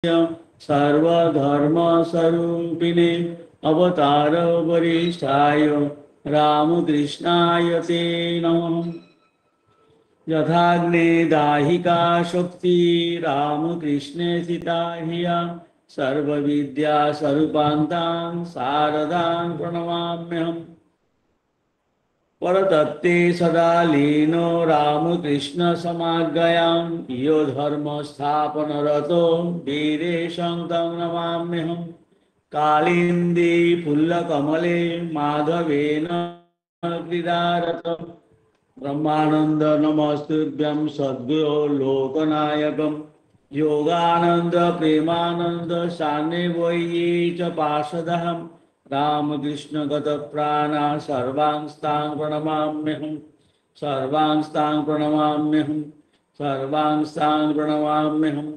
सर्वधर्मस्वरूपिणे अवतार वरिष्ठाय रामकृष्णाय ते नमः। यथाग्ने दाहिका शक्ति रामकृष्णे स्थिता धिया सर्वविद्या स्वरूपान्तां शारदां प्रणमाम्यहम्। परतत्ते सदा लीनो रामकृष्ण समाज्ञयां यो धर्म स्थापनरतो वीरेशं तं नमाम्यहम्। कालिन्दी फुल्लकमले माधवेन क्रीडारत ब्रह्मानंद नमस्तुभ्यं सद्गुरो लोकनायकं योगानंद प्रेमानंद सान्निध्यै च पार्षदहं रामकृष्ण गतप्राणा सर्वांस्तां प्रणमाम्यहं। सर्वांस्तां प्रणमाम्यहं। सर्वांस्तां प्रणमाम्यहं।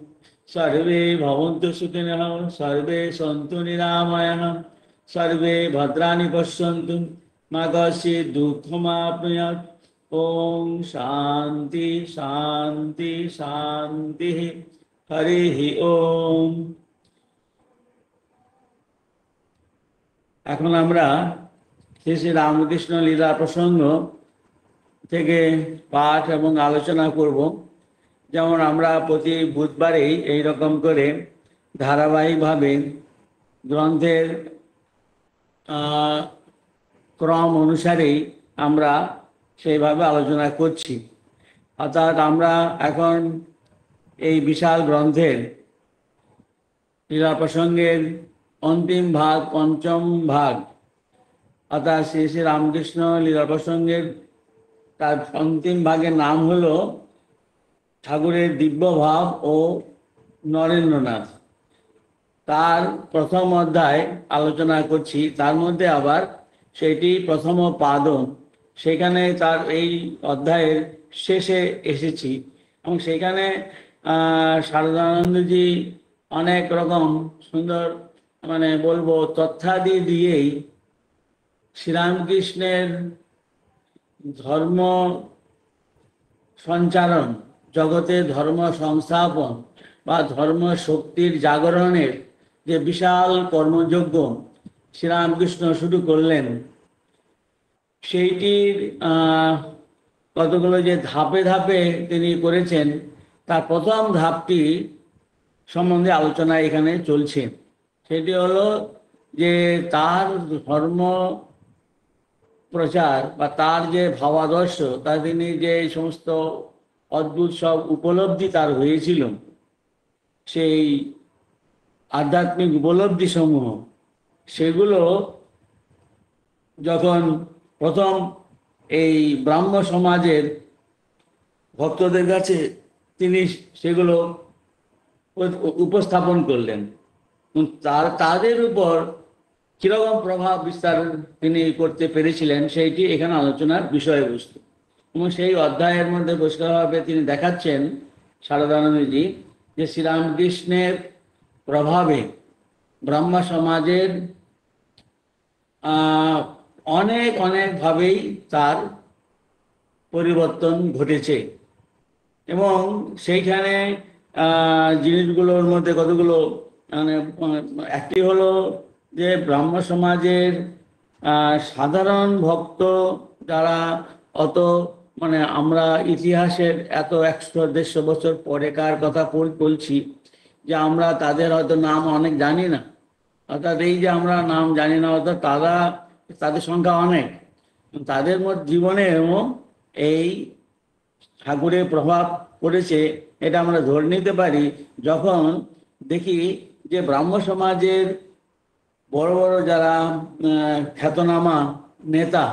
सर्वे भवन्तु सुखिनः, सर्वे सन्तु निरामयाः, सर्वे भद्राणि पश्यन्तु मा कश्चित् दुःखमाप्नुयात्। ओम शांति शांति शांति। हरि ओम। এখন আমরা শ্রী শ্রী রামকৃষ্ণ লীলা প্রসঙ্গ থেকে পাঠ এবং আলোচনা করব। যেমন আমরা প্রতি বুধবারেই এই রকম করে ধারাবাহিকভাবে গ্রন্থের ক্রম অনুসারেই আমরা সেইভাবে আলোচনা করছি। অর্থাৎ আমরা এখন এই বিশাল গ্রন্থের লীলা প্রসঙ্গের অন্তিম ভাগ, পঞ্চম ভাগ, অর্থাৎ শ্রী শ্রী রামকৃষ্ণ লীলা প্রসঙ্গের তার অন্তিম ভাগের নাম হলো ঠাকুরের দিব্য ভাব ও নরেন্দ্রনাথ। তার প্রথম অধ্যায় আলোচনা করছি। তার মধ্যে আবার সেটি প্রথম পাদ, সেখানে তার এই অধ্যায়ের শেষে এসেছি এবং সেখানে শারদানন্দজি অনেক রকম সুন্দর বলবো তথ্যাদি দিয়েই শ্রীরামকৃষ্ণের ধর্ম সঞ্চারণ, জগতে ধর্ম সংস্থাপন বা ধর্ম শক্তির জাগরণের যে বিশাল কর্মযজ্ঞ শ্রীরামকৃষ্ণ শুরু করলেন, সেইটির কতগুলো যে ধাপে ধাপে তিনি করেছেন, তার প্রথম ধাপটি সম্বন্ধে আলোচনা এখানে চলছে। সেটি হলো যে তার ধর্ম প্রচার বা তার যে ভাবাদর্শ, তা তিনি যে সমস্ত অদ্ভুত সব উপলব্ধি তার হয়েছিল, সেই আধ্যাত্মিক উপলব্ধি সমূহ, সেগুলো যখন প্রথম এই ব্রাহ্ম সমাজের ভক্তদের কাছে তিনি সেগুলো উপস্থাপন করলেন, তাদের উপর কিরকম প্রভাব বিস্তার তিনি করতে পেরেছিলেন, সেইটি এখানে আলোচনার বিষয়বস্তু। এবং সেই অধ্যায়ের মধ্যে পরিষ্কারভাবে তিনি দেখাচ্ছেন শারদানন্দজি যে শ্রীরামকৃষ্ণের প্রভাবে ব্রাহ্ম সমাজের অনেকভাবেই তার পরিবর্তন ঘটেছে। এবং সেইখানে জিনিসগুলোর মধ্যে কতগুলো একটি হলো যে ব্রাহ্ম সমাজের সাধারণ ভক্ত যারা অত আমরা ইতিহাসের এত 100-150 বছর পরেকার কথা বলছি, যে আমরা তাদের হয়তো নাম অনেক জানি না। অর্থাৎ এই যে আমরা নাম জানি না, অর্থাৎ তাদের সংখ্যা অনেক, তাদের জীবনেও এই ঠাকুরের প্রভাব পড়েছে, এটা আমরা ধরে নিতে পারি যখন দেখি যে ব্রাহ্ম সমাজের বড় বড় যারা খ্যাতনামা নেতা,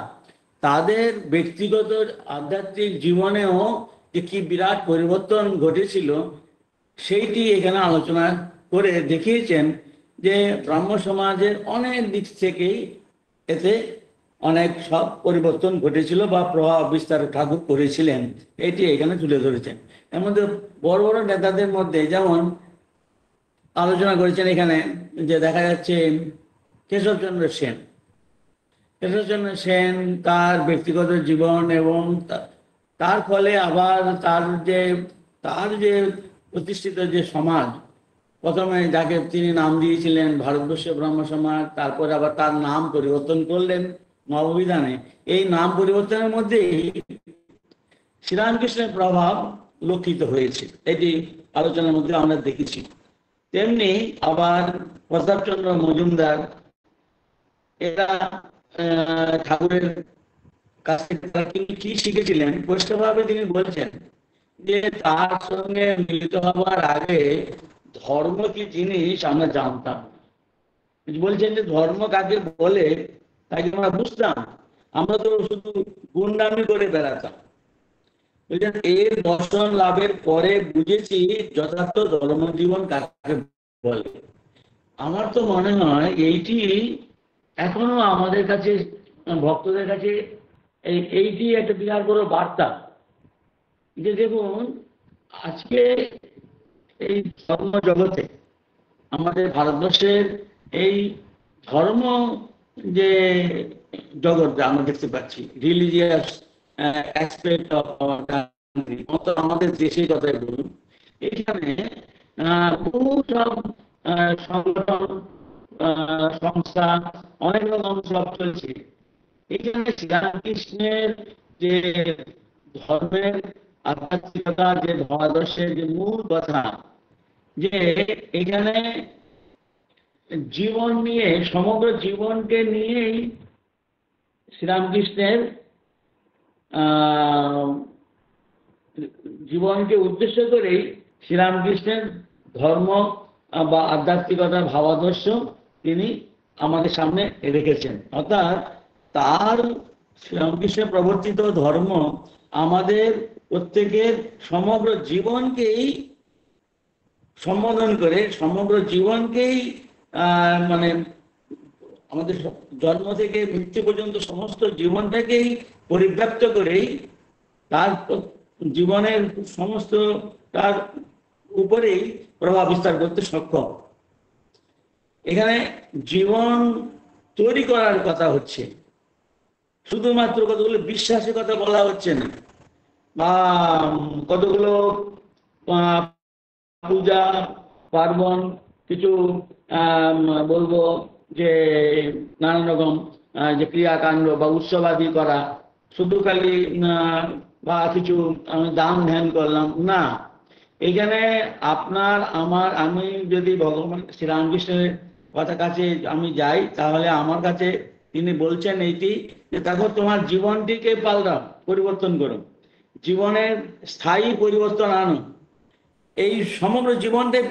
তাদের ব্যক্তিগত আধ্যাত্মিক জীবনেও যে কি বিরাট পরিবর্তন ঘটেছিল, সেইটি এখানে আলোচনা করে দেখিয়েছেন যে ব্রাহ্ম সমাজের অনেক দিক থেকেই এতে অনেক সব পরিবর্তন ঘটেছিল বা প্রভাব বিস্তার ঠাকুর করেছিলেন, এটি এখানে তুলে ধরেছেন। এর মধ্যে বড় বড় নেতাদের মধ্যে যেমন আলোচনা করেছেন এখানে, যে দেখা যাচ্ছে কেশবচন্দ্র সেন। কেশবচন্দ্র সেন তার ব্যক্তিগত জীবন এবং তার ফলে আবার তার যে প্রতিষ্ঠিত যে সমাজ, প্রথমে যাকে তিনি নাম দিয়েছিলেন ভারতবর্ষীয় ব্রহ্ম সমাজ, তারপর আবার তার নাম পরিবর্তন করলেন নববিধানে। এই নাম পরিবর্তনের মধ্যেই শ্রীরামকৃষ্ণের প্রভাব লক্ষিত হয়েছে, এটি আলোচনার মধ্যে আমরা দেখেছি। তেমনি আবার প্রতাপচন্দ্র মজুমদার, এরা ঠাকুরের কাছ থেকে তিনি কি শিখেছিলেন পরিষ্কারভাবে তিনি বলছেন যে তার সঙ্গে মিলিত হওয়ার আগে ধর্ম কি জিনিস আমরা জানতাম। বলছেন যে ধর্ম কাকে বলে তাকে আমরা বুঝতাম, আমরা তো শুধু গুণগামি করে বেড়াতাম। বলছেন এর দর্শন লাভের পরে বুঝেছি যথার্থ ধর্মজীবন কাকে বলে। আমার তো মনে হয় এইটি এখনো আমাদের কাছে, ভক্তদের কাছে এইটি একটা বিরাট বড় বার্তা যে দেখুন আজকে এই ধর্ম জগতে আমাদের ভারতবর্ষের এই ধর্ম যে জগৎটা আমরা দেখতে পাচ্ছি, religious aspect of our country, আমাদের দেশের কথাই বলুন, এখানে বহু সব সংগঠন সংস্থা অনেক রকম সব চলছে। এখানে শ্রীরামকৃষ্ণের যে ধর্মের আধ্যাত্মিকতা, যে ভাবাদর্শের যে মূল কথা, যে এখানে জীবন নিয়ে, সমগ্র জীবনকে নিয়েই শ্রীরামকৃষ্ণের জীবনকে উদ্দেশ্য করেই শ্রীরামকৃষ্ণের ধর্ম বা আধ্যাত্মিকতার ভাবাদর্শ তিনি আমাদের সামনে রেখেছেন। অর্থাৎ তার শ্রীরামকৃষ্ণের প্রবর্তিত ধর্ম আমাদের প্রত্যেকের সমগ্র জীবনকেই সম্বোধন করে, সমগ্র জীবনকেই মানে আমাদের জন্ম থেকে মৃত্যু পর্যন্ত সমস্ত জীবনটাকেই পরিব্যাপ্ত করেই তার জীবনের সমস্ত তার উপরেই প্রভাব বিস্তার করতে সক্ষম। এখানে জীবন তৈরি করার কথা হচ্ছে, শুধুমাত্র কতগুলো বিশ্বাসের কথা বলা হচ্ছে না, বা কতগুলো পূজা পার্বণ, কিছু বলবো যে নানান রকম যে ক্রিয়াকাণ্ড বা উৎসবাদি করা, শুধু খালি বা কিছু আমি দান ধ্যান করলাম না। এখানে আপনার আমার, আমি যদি ভগবান শ্রীরামকৃষ্ণের কথা কাছে আমি যাই, তাহলে আমার কাছে তিনি বলছেন এইটি যে দেখো তোমার জীবনটিকে পাল্টাও, পরিবর্তন করো, জীবনের স্থায়ী পরিবর্তন আনো, এই সমগ্র জীবনটাই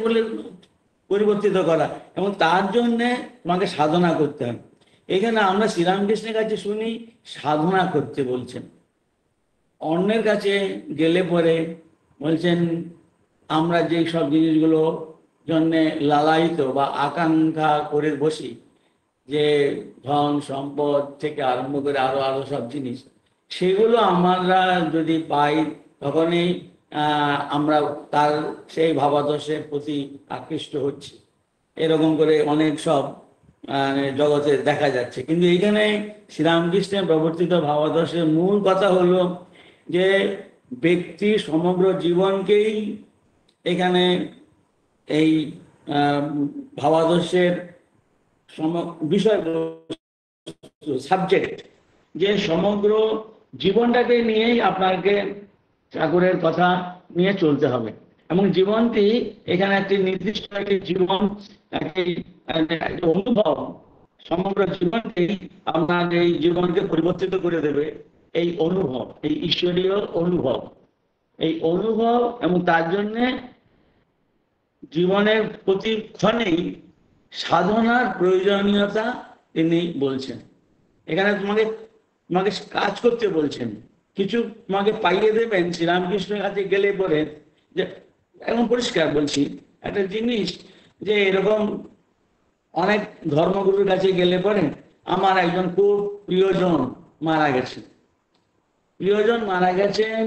পরিবর্তিত করা, এবং তার জন্যে তোমাকে সাধনা করতে হবে। এখানে আমরা শ্রীরামকৃষ্ণের কাছে শুনি সাধনা করতে বলছেন, অন্যের কাছে গেলে পরে বলছেন আমরা যে সব জিনিসগুলো জন্যে লালায়িত বা আকাঙ্ক্ষা করে বসি, যে ধন সম্পদ থেকে আরম্ভ করে আরো আরো সব জিনিস, সেগুলো আমরা যদি পাই তখনই আমরা তার সেই ভাবাদর্শের প্রতি আকৃষ্ট হচ্ছি। এরকম করে অনেক সব জগতে দেখা যাচ্ছে। কিন্তু এইখানে শ্রীরামকৃষ্ণের প্রবর্তিত ভাবাদর্শের মূল কথা হলো যে ব্যক্তি সমগ্র জীবনকেই এখানে এই ভাবাদর্শের বিষয় সাবজেক্ট, যে সমগ্র জীবনটাকে নিয়েই আপনাকে ঠাকুরের কথা নিয়ে চলতে হবে, এবং জীবনটি এখানে একটি নির্দিষ্ট একটি জীবন, একটি অনুভব, সমগ্র জীবনকেই আপনার এই জীবনকে পরিবর্তিত করে দেবে এই অনুভব, এই ঈশ্বরীয় অনুভব, এই অনুভব। এবং তার জন্যে জীবনের প্রতিক্ষণেই সাধনার প্রয়োজনীয়তা তিনি বলছেন। এখানে তোমাকে কাজ করতে বলছেন, কিছু তোমাকে পাইয়ে দেবেন শ্রীরামকৃষ্ণের কাছে গেলে পরে। যে এখন পরিষ্কার বলছি একটা জিনিস, যে এরকম অনেক ধর্মগুরুর কাছে গেলে পরে, আমার একজন খুব প্রিয়জন মারা গেছেন,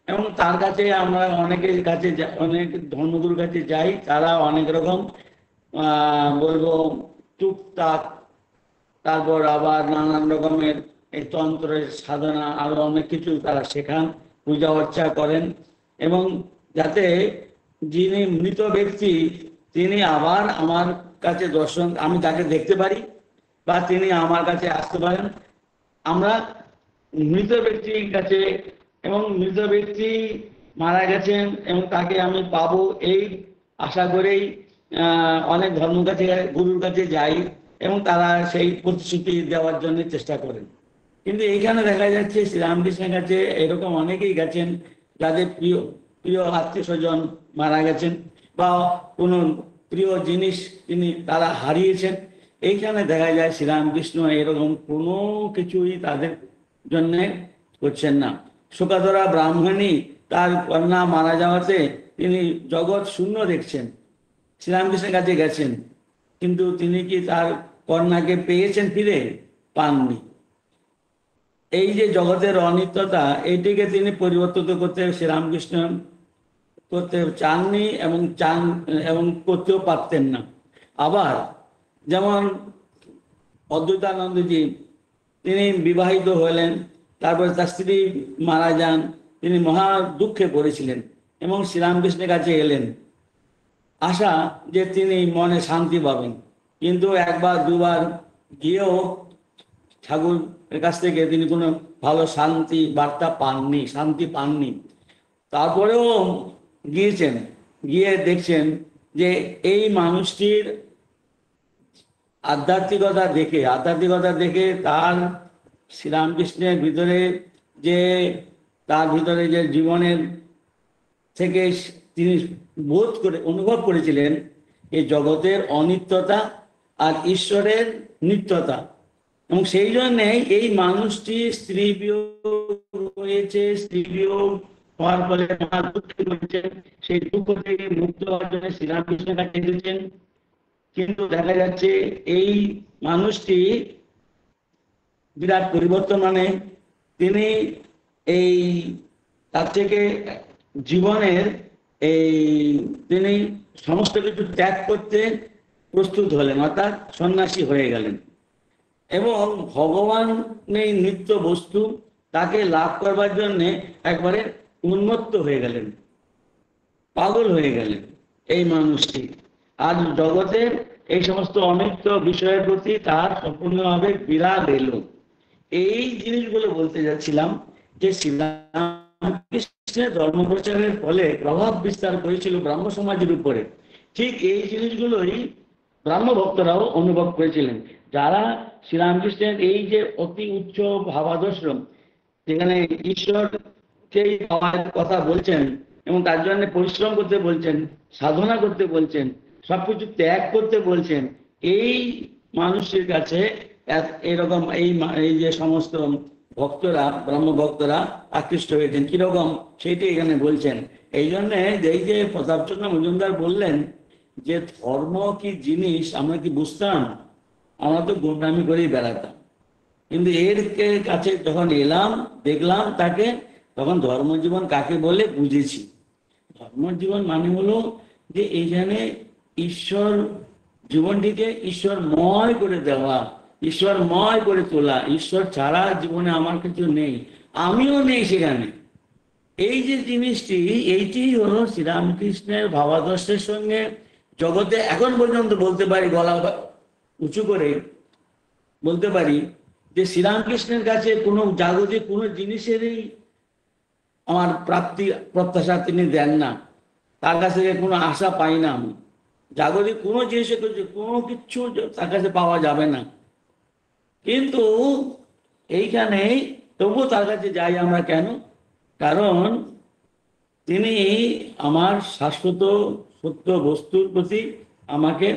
এবং তার কাছে আমরা অনেকের কাছে, অনেক ধর্মগুরুর কাছে যাই, তারা অনেক রকম বলবো টুকটাক, তারপর আবার নানান রকমের এই তন্ত্রের সাধনা আরো অনেক কিছু তারা শেখান, পূজা অর্চা করেন, এবং যাতে যিনি মৃত ব্যক্তি তিনি আবার আমার কাছে দর্শন, আমি তাকে দেখতে পারি বা তিনি আমার কাছে আসতে পারেন। আমরা মৃত ব্যক্তির কাছে, এবং মৃত ব্যক্তি মারা গেছেন এবং তাকে আমি পাবো এই আশা করেই অনেক ধর্মের কাছে, গুরুর কাছে যাই এবং তারা সেই প্রতিশ্রুতি দেওয়ার জন্য চেষ্টা করেন। কিন্তু এইখানে দেখা যাচ্ছে শ্রীরামকৃষ্ণের কাছে এরকম অনেকেই গেছেন যাদের প্রিয় প্রিয় আত্মীয় স্বজন মারা গেছেন বা কোনো প্রিয় জিনিস তারা হারিয়েছেন। এইখানে দেখা যায় শ্রীরামকৃষ্ণ এরকম কোনো কিছুই তাদের জন্য করছেন না। শোকাধরা ব্রাহ্মণী তার কন্যা মারা যাওয়াতে তিনি জগৎ শূন্য দেখছেন, শ্রীরামকৃষ্ণের কাছে গেছেন, কিন্তু তিনি কি তার কন্যাকে পেয়েছেন? ফিরে পাননি। এই যে জগতের অনিত্যতা, এইটিকে তিনি পরিবর্তিত করতে শ্রীরামকৃষ্ণ করতে চাননি এবং করতেও পারতেন না। আবার যেমন অদ্বৈতানন্দজি, তিনি বিবাহিত হলেন, তারপরে তার স্ত্রী মারা যান, তিনি মহা দুঃখে পড়েছিলেন এবং শ্রীরামকৃষ্ণের কাছে এলেন আশা যে তিনি মনে শান্তি পাবেন। কিন্তু একবার দুবার গিয়েও ঠাকুরের কাছ থেকে তিনি কোনো ভালো শান্তি বার্তা পাননি, শান্তি পাননি। তারপরেও গিয়েছেন, গিয়ে দেখছেন যে এই মানুষটির আধ্যাত্মিকতা দেখে তার শ্রীরামকৃষ্ণের ভিতরে যে তার ভিতরে যে জীবনের থেকে তিনি অনুভব করেছিলেন এই জগতের অনিত্যতা আর ঈশ্বরের নিত্যতা, এবং সেই জন্যে এই মানুষটি স্ত্রী বিয়োগ হয়েছে, স্ত্রী বিয়োগ হওয়ার ফলে মহা দুঃখে রয়েছেন, সেই দুঃখ থেকে মুক্ত হওয়ার জন্য শ্রীরামকৃষ্ণের কাছে এসেছেন। কিন্তু দেখা যাচ্ছে এই মানুষটি বিরাট পরিবর্তন, মানে তিনি এই তার থেকে জীবনের তিনি সমস্ত কিছু ত্যাগ করতে প্রস্তুত হলেন, অর্থাৎ সন্ন্যাসী হয়ে গেলেন এবং ভগবান এই নিত্য বস্তু তাকে লাভ করবার জন্য একবারে উন্মত্ত হয়ে গেলেন, পাগল হয়ে গেলেন এই মানুষটি। আর জগতের এই সমস্ত অনিত্য বিষয়ের প্রতি তার সম্পূর্ণভাবে বিরাগ এলো। এই জিনিসগুলো বলতে যাচ্ছিলাম যে শ্রীরামকৃষ্ণের ধর্ম প্রচারের ফলে প্রভাব বিস্তার করেছিল ব্রাহ্ম সমাজের উপরে। ঠিক এই জিনিসগুলোই ব্রাহ্ম ভক্তরাও অনুভব করেছিলেন, যারা শ্রীরামকৃষ্ণের এই যে অতি উচ্চ ভাবাদর্শ, যেখানে ঈশ্বরকেই পাওয়ার কথা বলছেন এবং তার জন্য পরিশ্রম করতে বলছেন, সাধনা করতে বলছেন, সবকিছু ত্যাগ করতে বলছেন, এই মানুষের কাছে এরকম এই যে সমস্ত ভক্তরা, ব্রহ্ম ভক্তরা আকৃষ্ট হয়েছেন। কিরকম সেইটি এখানে বলছেন। এই জন্যে এই যে প্রতাপচন্দ্র মজুমদার বললেন যে ধর্ম কি জিনিস আমরা কি বুঝতাম? আমরা তো গোন্ডামি করেই বেড়াতাম, কিন্তু এর কাছে যখন এলাম, দেখলাম তাকে, তখন ধর্মজীবন কাকে বলে বুঝেছি। ধর্মজীবন মানে হলো যে এইখানে ঈশ্বর জীবনটিকে ঈশ্বরময় করে দেওয়া, ঈশ্বরময় করে তোলা। ঈশ্বর ছাড়া জীবনে আমার কিছু নেই, আমিও নেই সেখানে। এই যে জিনিসটি, এইটি হলো শ্রীরামকৃষ্ণের ভাবাদর্শের সঙ্গে জগতে এখন পর্যন্ত বলতে পারি, গলা উঁচু করে বলতে পারি যে শ্রীরামকৃষ্ণের কাছে কোনো জাগতিক কোনো জিনিসেরই আমার প্রাপ্তি প্রত্যাশা তিনি দেন না, তার কাছে কোনো আশা পাই না আমি। জাগতিক কোনো জিনিসে কোনো কিছু তার কাছে পাওয়া যাবে না, কিন্তু এইখানে তবুও তার কাছে যাই আমরা। কেন? কারণ তিনি আমার শাশ্বত সত্য বস্তুর প্রতি আমাকে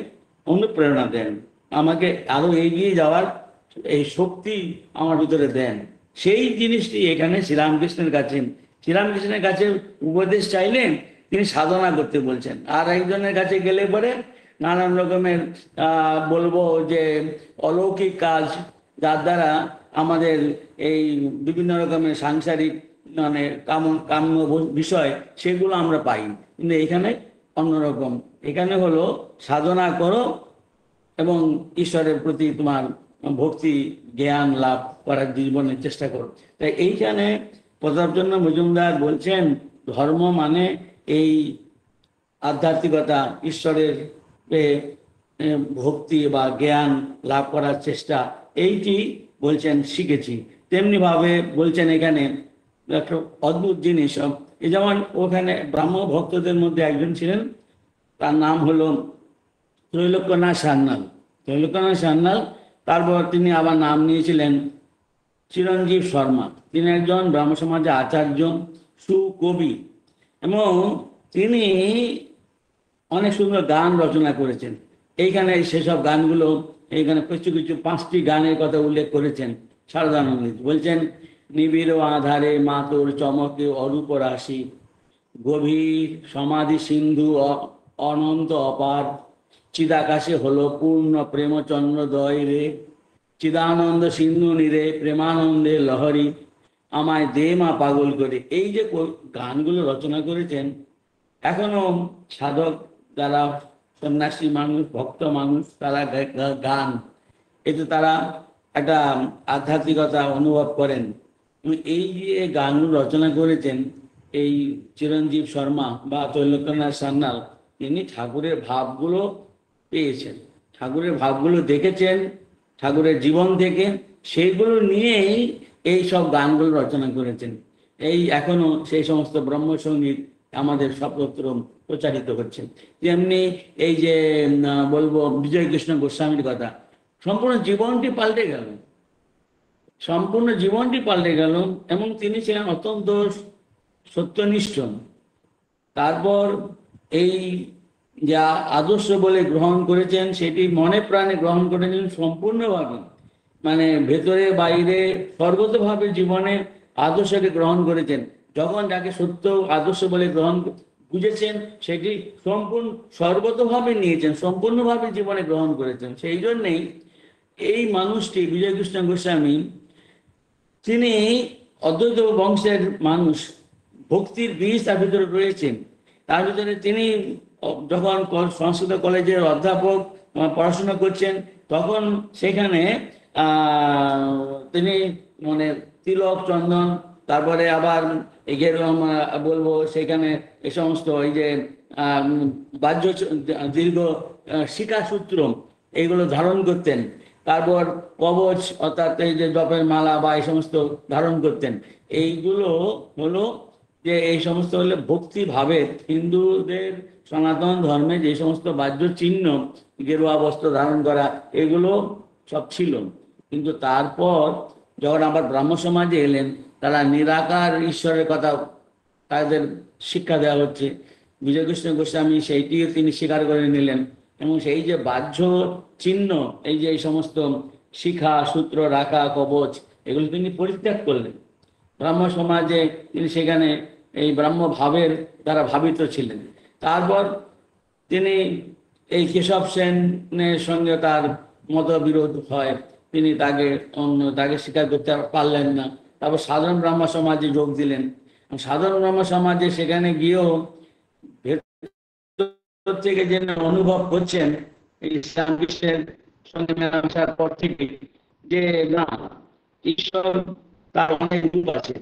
অনুপ্রেরণা দেন, আমাকে আরো এগিয়ে যাওয়ার এই শক্তি আমার ভিতরে দেন। সেই জিনিসটি এখানে শ্রীরামকৃষ্ণের কাছে উপদেশ চাইলেন, তিনি সাধনা করতে বলছেন। আর একজনের কাছে গেলে পরে নানান রকমের বলবো যে অলৌকিক কাজ, যার দ্বারা আমাদের এই বিভিন্ন রকমের সাংসারিক মানে কাম্য বিষয় সেগুলো আমরা পাই। কিন্তু এখানে অন্যরকম, এখানে হলো সাধনা করো এবং ঈশ্বরের প্রতি তোমার ভক্তি জ্ঞান লাভ করার জীবনের চেষ্টা করো। তাই এইখানে প্রতাপচন্দ্র মজুমদার বলছেন ধর্ম মানে এই আধ্যাত্মিকতা, ঈশ্বরের ভক্তি বা জ্ঞান লাভ করার চেষ্টা, এইটি বলছেন শিখেছি। তেমনিভাবে বলছেন এখানে একটা অদ্ভুত জিনিস, এই যেমন ওখানে ব্রাহ্ম ভক্তদের মধ্যে একজন ছিলেন, তার নাম হলো ত্রৈলোক্যনাথ সান্যাল। ত্রৈলোক্যনাথ সান্যাল, তারপর তিনি আবার নাম নিয়েছিলেন চিরঞ্জীব শর্মা। তিনি একজন ব্রাহ্ম সমাজের আচার্য, সুকবি, এবং তিনি অনেক সুন্দর গান রচনা করেছেন। এইখানে সেসব গানগুলো, এইখানে কিছু কিছু 5টি গানের কথা উল্লেখ করেছেন সারদানন্দ। বলছেন, নিবিড় আধারে মাতোর চমকে অরূপ রাশি, গভীর সমাধি সিন্ধু অনন্ত অপার, চিদাকাশে হলো পূর্ণ প্রেমচন্দ্রদয় রে, চিদানন্দ সিন্ধু নিরে প্রেমানন্দে লহরী, আমায় দে মা পাগল করে। এই যে গানগুলো রচনা করেছেন, এখনো সাধক যারা সন্ন্যাসী মানুষ, ভক্ত মানুষ, তারা গান, এতে তারা একটা আধ্যাত্মিকতা অনুভব করেন। এই যে গানগুলো রচনা করেছেন এই চিরঞ্জীব শর্মা বা ত্রৈলোক্যনাথ সান্যাল, তিনি ঠাকুরের ভাবগুলো পেয়েছেন, ঠাকুরের ভাবগুলো দেখেছেন ঠাকুরের জীবন থেকে, সেইগুলো নিয়েই এই সব গানগুলো রচনা করেছেন। এই এখনো সেই সমস্ত ব্রহ্মসঙ্গীত আমাদের সর্বত্র প্রচারিত হচ্ছে। যেমনি এই যে বলবো বিজয় কৃষ্ণ গোস্বামীর কথা, সম্পূর্ণ জীবনটি পাল্টে গেল, সম্পূর্ণ জীবনটি পাল্টে গেল, এবং তিনি ছিলেন অত্যন্ত সত্যনিষ্ঠ। তারপর এই যা আদর্শ বলে গ্রহণ করেছেন সেটি মনে প্রাণে গ্রহণ করেছেন সম্পূর্ণভাবে, মানে ভেতরে বাইরে সর্বতভাবে জীবনের আদর্শকে গ্রহণ করেছেন। যখন যাকে সত্য আদর্শ বলে গ্রহণ বুঝেছেন, সেটি সম্পূর্ণ সর্বতভাবে নিয়েছেন, সম্পূর্ণভাবে জীবনে গ্রহণ করেছেন। সেই জন্যেই এই মানুষটি বিজয়কৃষ্ণ গোস্বামী, তিনি অদ্বৈত বংশের মানুষ, ভক্তির বীজ তার ভিতরে রয়েছেন। তার ভিতরে তিনি যখন সংস্কৃত কলেজের অধ্যাপক পড়াশোনা করছেন, তখন সেখানে তিনি মানে তিলক চন্দন, তারপরে আবার বলবো সেখানে এই সমস্ত এই যে বাহ্য দীর্ঘ শিকাসূত্র এইগুলো ধারণ করতেন। তারপর কবচ অর্থাৎ এই যে জপের মালা বা এই সমস্ত ধারণ করতেন। এইগুলো হলো যে এই সমস্ত হলে ভক্তি ভাবের, হিন্দুদের সনাতন ধর্মে যে সমস্ত বাহ্য চিহ্ন, গেরুয়া বস্ত্র ধারণ করা, এগুলো সব ছিল। কিন্তু তারপর যখন আবার ব্রাহ্ম সমাজে এলেন, তারা নিরাকার ঈশ্বরের কথা তাদের শিক্ষা দেওয়া হচ্ছে। বিজয়কৃষ্ণ গোস্বামী সেইটিও তিনি স্বীকার করে নিলেন, এবং সেই যে বাহ্য চিহ্ন, এই যে এই সমস্ত শিখা সূত্র রাখা কবচ, এগুলো তিনি পরিত্যাগ করলেন। ব্রাহ্ম সমাজে তিনি সেখানে এই ব্রাহ্ম ভাবের দ্বারা ভাবিত ছিলেন। তারপর তিনি এই কেশব সেনের সঙ্গে তার মতবিরোধ হয়, তিনি তাকে স্বীকার করতে পারলেন না। তারপর সাধারণ ব্রাহ্ম সমাজে যোগ দিলেন। সাধারণ ব্রাহ্ম সমাজে সেখানে গিয়েও ভেতর থেকে যে অনুভব করছেন এই ইসলাম বিশ্বের সঙ্গে মেলামেশার পর থেকে, যে না, ঈশ্বর তার অনেক রূপ আছে,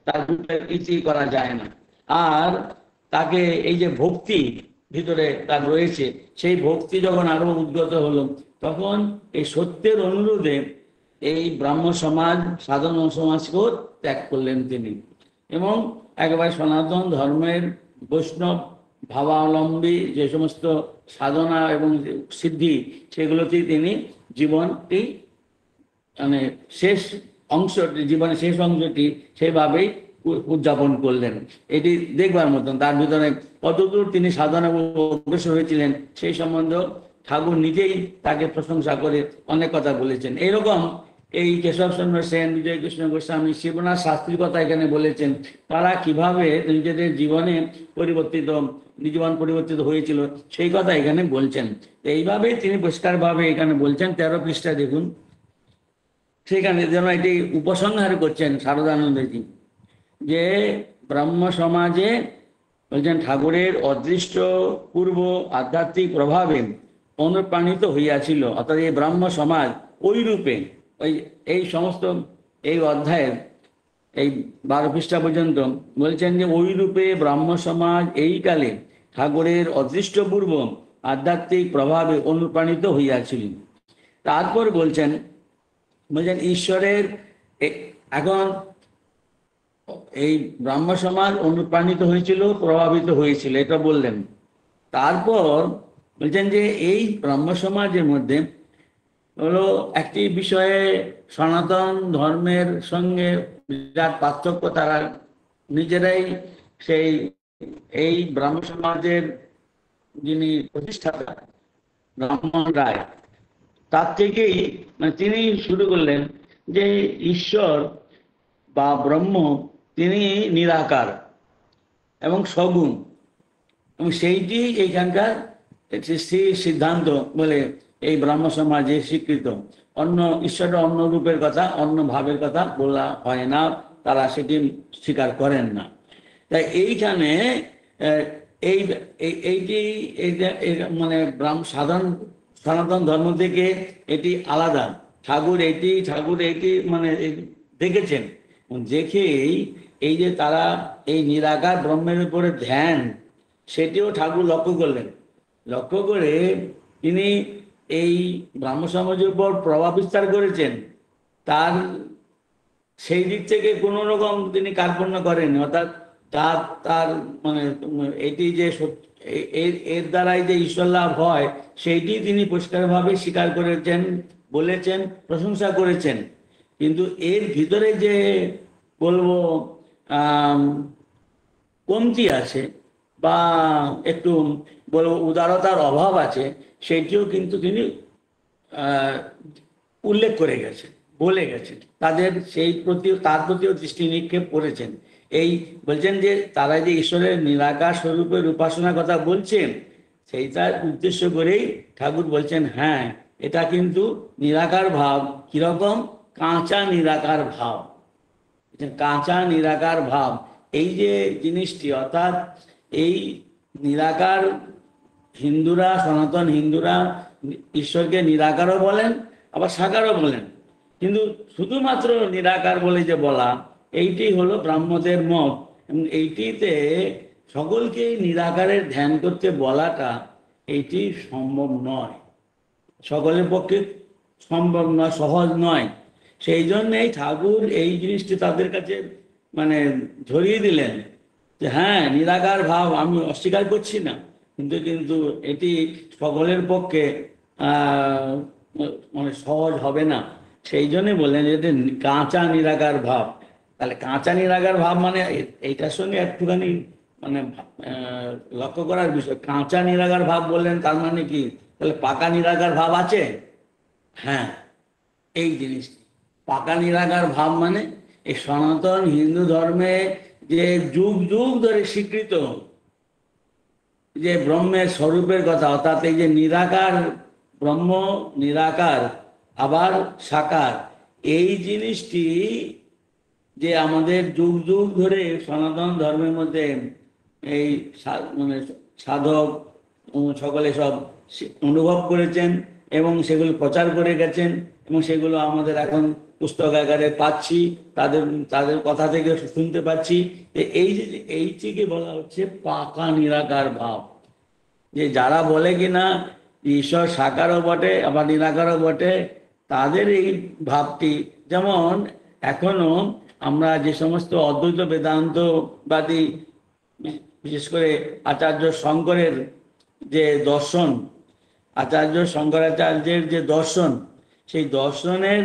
তার রূপের কিছুই করা যায় না। আর তাকে এই যে ভক্তি ভিতরে তার রয়েছে, সেই ভক্তি যখন আরো উদ্গত হলো, তখন এই সত্যের অনুরোধে এই ব্রাহ্ম সমাজ সাধারণ সমাজকেও ত্যাগ করলেন তিনি, এবং একেবারে সনাতন ধর্মের বৈষ্ণব ভাবাবলম্বী যে সমস্ত সাধনা এবং সিদ্ধি, সেগুলোতেই তিনি জীবনটি মানে শেষ অংশটি, জীবনের শেষ অংশটি সেভাবেই উদযাপন করলেন। এটি দেখবার মতন। তার ভিতরে কতদূর তিনি সাধনা অগ্রসর হয়েছিলেন সেই সম্বন্ধে ঠাকুর নিজেই তাকে প্রশংসা করে অনেক কথা বলেছেন। এইরকম এই কেশবচন্দ্র সেন, বিজয়কৃষ্ণ গোস্বামী, শিবনাথ শাস্ত্রীর কথা এখানে বলেছেন, তারা কিভাবে নিজেদের জীবনে জীবন পরিবর্তিত হয়েছিল সেই কথা এখানে বলছেন। এইভাবেই তিনি পরিষ্কারভাবে এখানে বলছেন। 13 পৃষ্ঠা দেখুন, সেখানে যেন এটি উপসংহার করছেন শারদানন্দজি, যে ব্রহ্ম সমাজে বলছেন ঠাকুরের অদৃষ্ট পূর্ব আধ্যাত্মিক প্রভাবে অনুপ্রাণিত হইয়াছিল। অর্থাৎ এই ব্রহ্ম সমাজ ওই রূপে, এই সমস্ত এই অধ্যায়ের এই 12 পৃষ্ঠা পর্যন্ত বলছেন যে ওই রূপে ব্রহ্ম সমাজ এই কালে ঠাকুরের অদৃষ্টপূর্ব আধ্যাত্মিক প্রভাবে অনুপ্রাণিত হইয়াছিলেন। তারপর বলছেন ঈশ্বরের এখন এই ব্রাহ্ম সমাজ অনুপ্রাণিত হয়েছিল, প্রভাবিত হয়েছিল, এটা বললেন। তারপর বলছেন যে এই ব্রাহ্ম সমাজের মধ্যে হলো একটি বিষয়ে সনাতন ধর্মের সঙ্গে বিরাট পার্থক্য। তারা নিজেরাই সেই এই ব্রাহ্ম সমাজের যিনি প্রতিষ্ঠাতা ব্রাহ্মণ রায়, তার থেকেই তিনি শুরু করলেন যে ঈশ্বর বা ব্রহ্ম তিনি নিরাকার এবং সগুণ, এবং সেইটি এইখানকার সিদ্ধান্ত বলে এই ব্রাহ্ম সমাজে স্বীকৃত। অন্য ঈশ্বরের অন্য রূপের কথা, অন্য ভাবের কথা বলা হয় না, তারা সেটি স্বীকার করেন না। তাই এইখানে এই এইটি মানে সাধারণ সনাতন ধর্ম থেকে এটি আলাদা। ঠাকুর এইটি মানে দেখেছেন, দেখেই এই যে তারা এই নিরাকার ব্রহ্মের উপরে ধ্যান, সেটিও ঠাকুর লক্ষ্য করলেন। লক্ষ্য করে তিনি এই ব্রাহ্ম সমাজের উপর প্রভাব বিস্তার করেছেন। তার সেই দিক থেকে কোনো রকম তিনি কার্পণ্য করেন, অর্থাৎ তার তার মানে এটি যে এর দ্বারাই যে ঈশ্বর লাভ হয় সেইটি তিনি পরিষ্কারভাবে স্বীকার করেছেন, বলেছেন, প্রশংসা করেছেন। কিন্তু এর ভিতরে যে বলবো কমতি আছে বা একটু বলবো উদারতার অভাব আছে, সেটিও কিন্তু তিনি উল্লেখ করে গেছেন, বলে গেছেন। তার প্রতিও দৃষ্টি নিক্ষেপ করেছেন। এই বলছেন যে তারা যে ঈশ্বরের নিরাকার স্বরূপের উপাসনার কথা বলছেন, সেইটার উদ্দেশ্য করেই ঠাকুর বলছেন হ্যাঁ, এটা কিন্তু নিরাকার ভাব। কিরকম? কাঁচা নিরাকার ভাব। কাঁচা নিরাকার ভাব, এই যে জিনিসটি, অর্থাৎ এই নিরাকার, হিন্দুরা, সনাতন হিন্দুরা ঈশ্বরকে নিরাকারও বলেন, আবার সাকারও বলেন। কিন্তু শুধুমাত্র নিরাকার বলে যে বলা, এইটি হলো ব্রাহ্মদের মত। এবং এইটিতে সকলকে নিরাকারের ধ্যান করতে বলাটা এইটি সম্ভব নয়, সকলের পক্ষে সম্ভব নয়, সহজ নয়। সেই জন্যেই ঠাকুর এই জিনিসটি তাদের কাছে মানে ধরিয়ে দিলেন যে হ্যাঁ, নিরাকার ভাব আমি অস্বীকার করছি না, কিন্তু কিন্তু এটি সকলের পক্ষে মানে সহজ হবে না। সেই জন্যে বললেন যে কাঁচা নিরাকার ভাব। তাহলে কাঁচা নিরাকার ভাব মানে এইটার সঙ্গে একটুখানি মানে লক্ষ্য করার বিষয়। কাঁচা নিরাকার ভাব বললেন, তার মানে কি তাহলে পাকা নিরাকার ভাব আছে? হ্যাঁ, এই জিনিসটি পাকা নিরাকার ভাব মানে এই সনাতন হিন্দু ধর্মে যে যুগ যুগ ধরে স্বীকৃত যে ব্রহ্মের স্বরূপের কথা, অর্থাৎ এই যে নিরাকার ব্রহ্ম, নিরাকার আবার সাকার, এই জিনিসটি যে আমাদের যুগ যুগ ধরে সনাতন ধর্মের মধ্যে এই মানে সাধক সকলে সব অনুভব করেছেন এবং সেগুলো প্রচার করে গেছেন, এবং সেগুলো আমাদের এখন পুস্তক আকারে পাচ্ছি, তাদের তাদের কথা থেকে শুনতে পাচ্ছি। এই যে এইটিকে বলা হচ্ছে পাকা নিরাকার ভাব। যে যারা বলে কিনা ঈশ্বর সাকারও বটে আবার নিরাকারও বটে, তাদের এই ভাবটি, যেমন এখনো আমরা যে সমস্ত অদ্বৈত বেদান্তবাদী, বিশেষ করে আচার্য শঙ্করের যে দর্শন, আচার্য শঙ্করাচার্যের যে দর্শন, সেই দর্শনের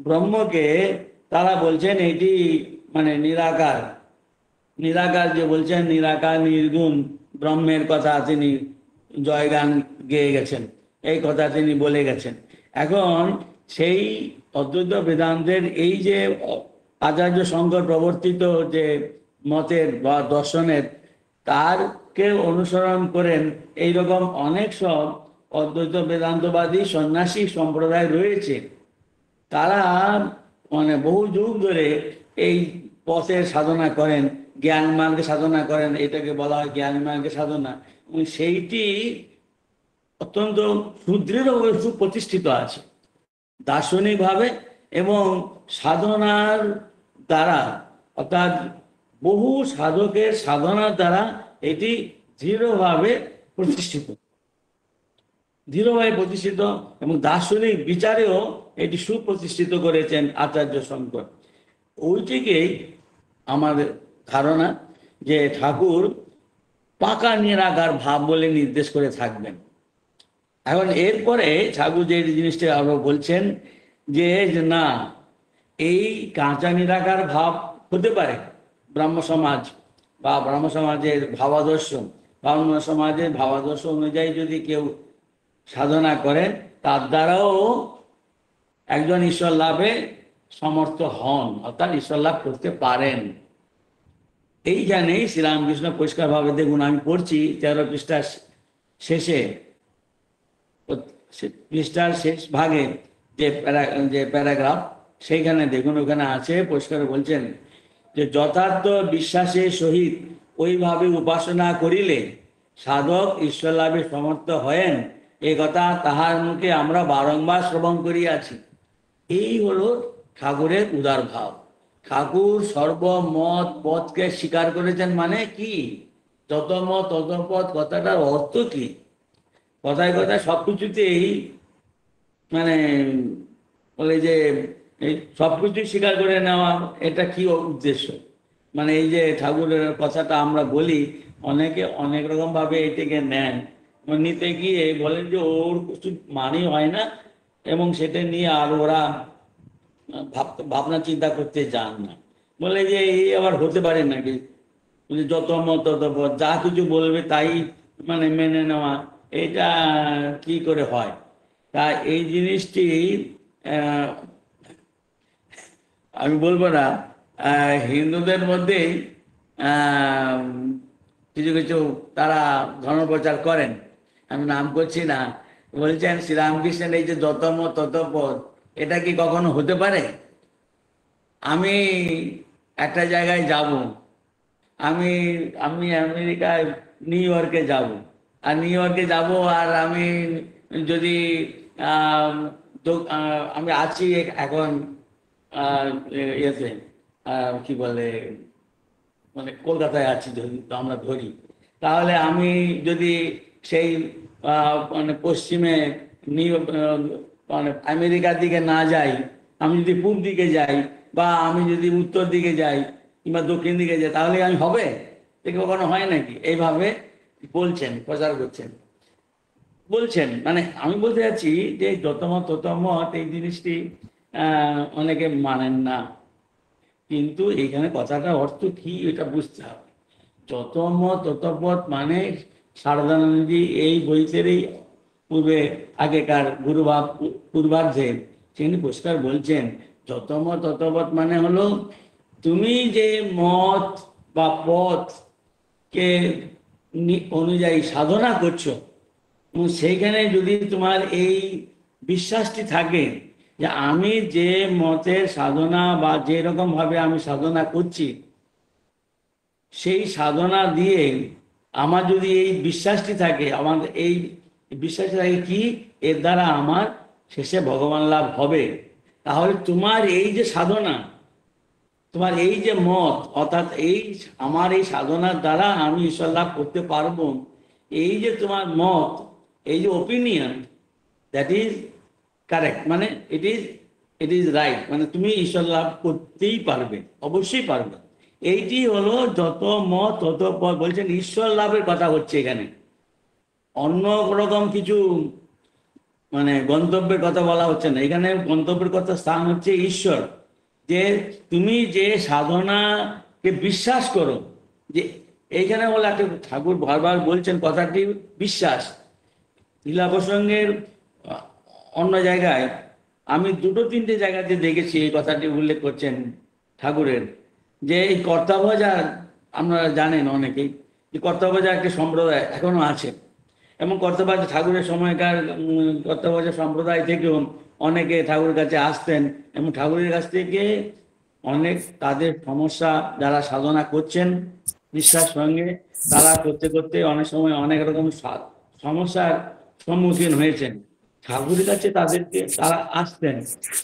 ব্রহ্মকে তারা বলছেন এটি মানে নিরাকার। নিরাকার যে বলছেন, নিরাকার নির্গুণ ব্রহ্মের কথা তিনি জয়গান গেয়ে গেছেন, এই কথা তিনি বলে গেছেন। এখন সেই অদ্বৈত বেদান্তের এই যে আচার্য শঙ্কর প্রবর্তিত যে মতের বা দর্শনের, তারকে অনুসরণ করেন এইরকম অনেক সব অদ্বৈত বেদান্তবাদী সন্ন্যাসী সম্প্রদায় রয়েছে। তারা মানে বহু যুগ ধরে এই পথের সাধনা করেন, জ্ঞান মার্গে সাধনা করেন, এটাকে বলা হয় জ্ঞান মার্গে সাধনা। এবং সেইটি অত্যন্ত সুদৃঢ়ভাবে সুপ্রতিষ্ঠিত আছে দার্শনিকভাবে এবং সাধনার দ্বারা, অর্থাৎ বহু সাধকের সাধনার দ্বারা এটি দৃঢ়ভাবে প্রতিষ্ঠিত, দৃঢ়ভাবে প্রতিষ্ঠিত, এবং দার্শনিক বিচারেও এটি সুপ্রতিষ্ঠিত করেছেন আচার্য শঙ্কর। ওইটিকেই আমাদের ধারণা যে ঠাকুর পাকা নিরাকার ভাব বলে নির্দেশ করে থাকবেন। এখন এরপরে ঠাকুর যে জিনিসটা আরো বলছেন যে না, এই কাঁচা নিরাকার ভাব হতে পারে ব্রাহ্ম সমাজ বা ব্রাহ্ম সমাজের ভাবাদর্শ, ব্রাহ্ম সমাজের ভাবাদর্শ অনুযায়ী যদি কেউ সাধনা করেন, তার দ্বারাও একজন ঈশ্বর লাভে সমর্থ হন, অর্থাৎ ঈশ্বর লাভ করতে পারেন। এইখানেই শ্রীরামকৃষ্ণ পরিষ্কারভাবে, দেখুন আমি পড়ছি 13 পৃষ্ঠার শেষে, পৃষ্ঠার শেষ ভাগে যে প্যারাগ্রাফ, সেইখানে দেখুন ওখানে আছে পরিষ্কার বলছেন যে যথার্থ বিশ্বাসের সহিত ওইভাবে উপাসনা করিলে সাধক ঈশ্বর লাভে সমর্থ হয়েন, এ কথা তাহার মুখে আমরা বারংবার শ্রবণ করিয়াছি। এই হলো ঠাকুরের উদার ভাব। ঠাকুর সর্বমত পথকে স্বীকার করেছেন, মানে কি, যত মত তত পথ কথাটার অর্থ কি? কথায় কথায় সবকিছুতেই মানে বলে যে এই সবকিছু স্বীকার করে নেওয়া, এটা কি উদ্দেশ্য? মানে এই যে ঠাকুরের কথাটা আমরা বলি, অনেকে অনেক রকম ভাবে এটাকে নেন, নিতে গিয়ে বলেন যে ওর কিছু মানেই হয় না, এবং সেটা নিয়ে আর ওরা ভাবনা চিন্তা করতে যান না। বলে যে এই আবার হতে পারে নাকি, যত মত তত পথ, যা কিছু বলবে তাই মানে মেনে নেওয়া, এটা কি করে হয়? তা এই জিনিসটি আমি বলবো না, হিন্দুদের মধ্যেই কিছু কিছু তারা ধর্মপ্রচার করেন, আমি নাম করছি না, বলছেন শ্রীরামকৃষ্ণের এই যে যত মত তত পথ, এটা কি কখনো হতে পারে? আমি একটা জায়গায় যাব, আমি আমি আমেরিকায় নিউ ইয়র্কে যাব, আর নিউ ইয়র্কে যাব, আর আমি যদি আমি আছি এখন ইয়েতে কি বলে মানে কলকাতায় আছি যদি আমরা ধরি, তাহলে আমি যদি সেই মানে পশ্চিমে মানে আমেরিকার দিকে না যাই, আমি যদি পূর্ব দিকে যাই, বা আমি যদি উত্তর দিকে যাই কিংবা দক্ষিণ দিকে যাই, তাহলে আমি হবে? দেখে কখনো হয় নাকি? এইভাবে বলছেন, প্রচার করছেন, বলছেন। মানে আমি বলতে চাচ্ছি যে যত মত তত মত, এই জিনিসটি অনেকে মানেন না, কিন্তু এইখানে কথাটা অর্থ কি এটা বুঝতে হবে। যত মত তত পথ মানে সারদানন্দজি এই বইতেরই পূর্বে আগেকার গুরুভাব পূর্বার্ধে তিনি পরিষ্কার বলছেন, যত মত তত পথ মানে হলো তুমি যে মত বা পথকে অনুযায়ী সাধনা করছো, এবং সেইখানে যদি তোমার এই বিশ্বাসটি থাকে যে আমি যে মতের সাধনা বা যে রকম ভাবে আমি সাধনা করছি, সেই সাধনা দিয়ে আমার যদি এই বিশ্বাসটি থাকে, আমার এই বিশ্বাসটি থাকে কি, এর দ্বারা আমার শেষে ভগবান লাভ হবে, তাহলে তোমার এই যে সাধনা, তোমার এই যে মত, অর্থাৎ এই আমার এই সাধনার দ্বারা আমি ঈশ্বর লাভ করতে পারবো, এই যে তোমার মত, এই যে ওপিনিয়ন, দ্যাট ইজ কারেক্ট, মানে ইট ইজ রাইট, মানে তুমি ঈশ্বর লাভ করতেই পারবে, অবশ্যই পারবে। এইটি হলো যত মত তত পথ। বলছেন ঈশ্বর লাভের কথা হচ্ছে এখানে, অন্য রকম কিছু মানে গন্তব্যের কথা বলা হচ্ছে না এখানে। গন্তব্যের কথা স্থান হচ্ছে ঈশ্বর। যে তুমি যে সাধনাকে বিশ্বাস করো, যে এইখানে বলে একটা ঠাকুর বারবার বলছেন কথাটি বিশ্বাস। লীলা প্রসঙ্গের অন্য জায়গায় আমি দুটো তিনটে জায়গাতে দেখেছি এই কথাটি উল্লেখ করছেন ঠাকুরের, যে এই কর্তাভজার, আপনারা জানেন অনেকেই যে কর্তাভজা একটি সম্প্রদায় এখনো আছে, এবং কর্তাভজা ঠাকুরের সময়কার কর্তাভজা সম্প্রদায় থেকেও অনেকে ঠাকুরের কাছে আসতেন, এবং ঠাকুরের কাছ থেকে অনেক তাদের সমস্যা, যারা সাধনা করছেন বিশ্বাস সঙ্গে, তারা করতে করতে অনেক সময় অনেক রকম সমস্যার সম্মুখীন হয়েছেন। ঠাকুরের কাছে তারা আসতেন,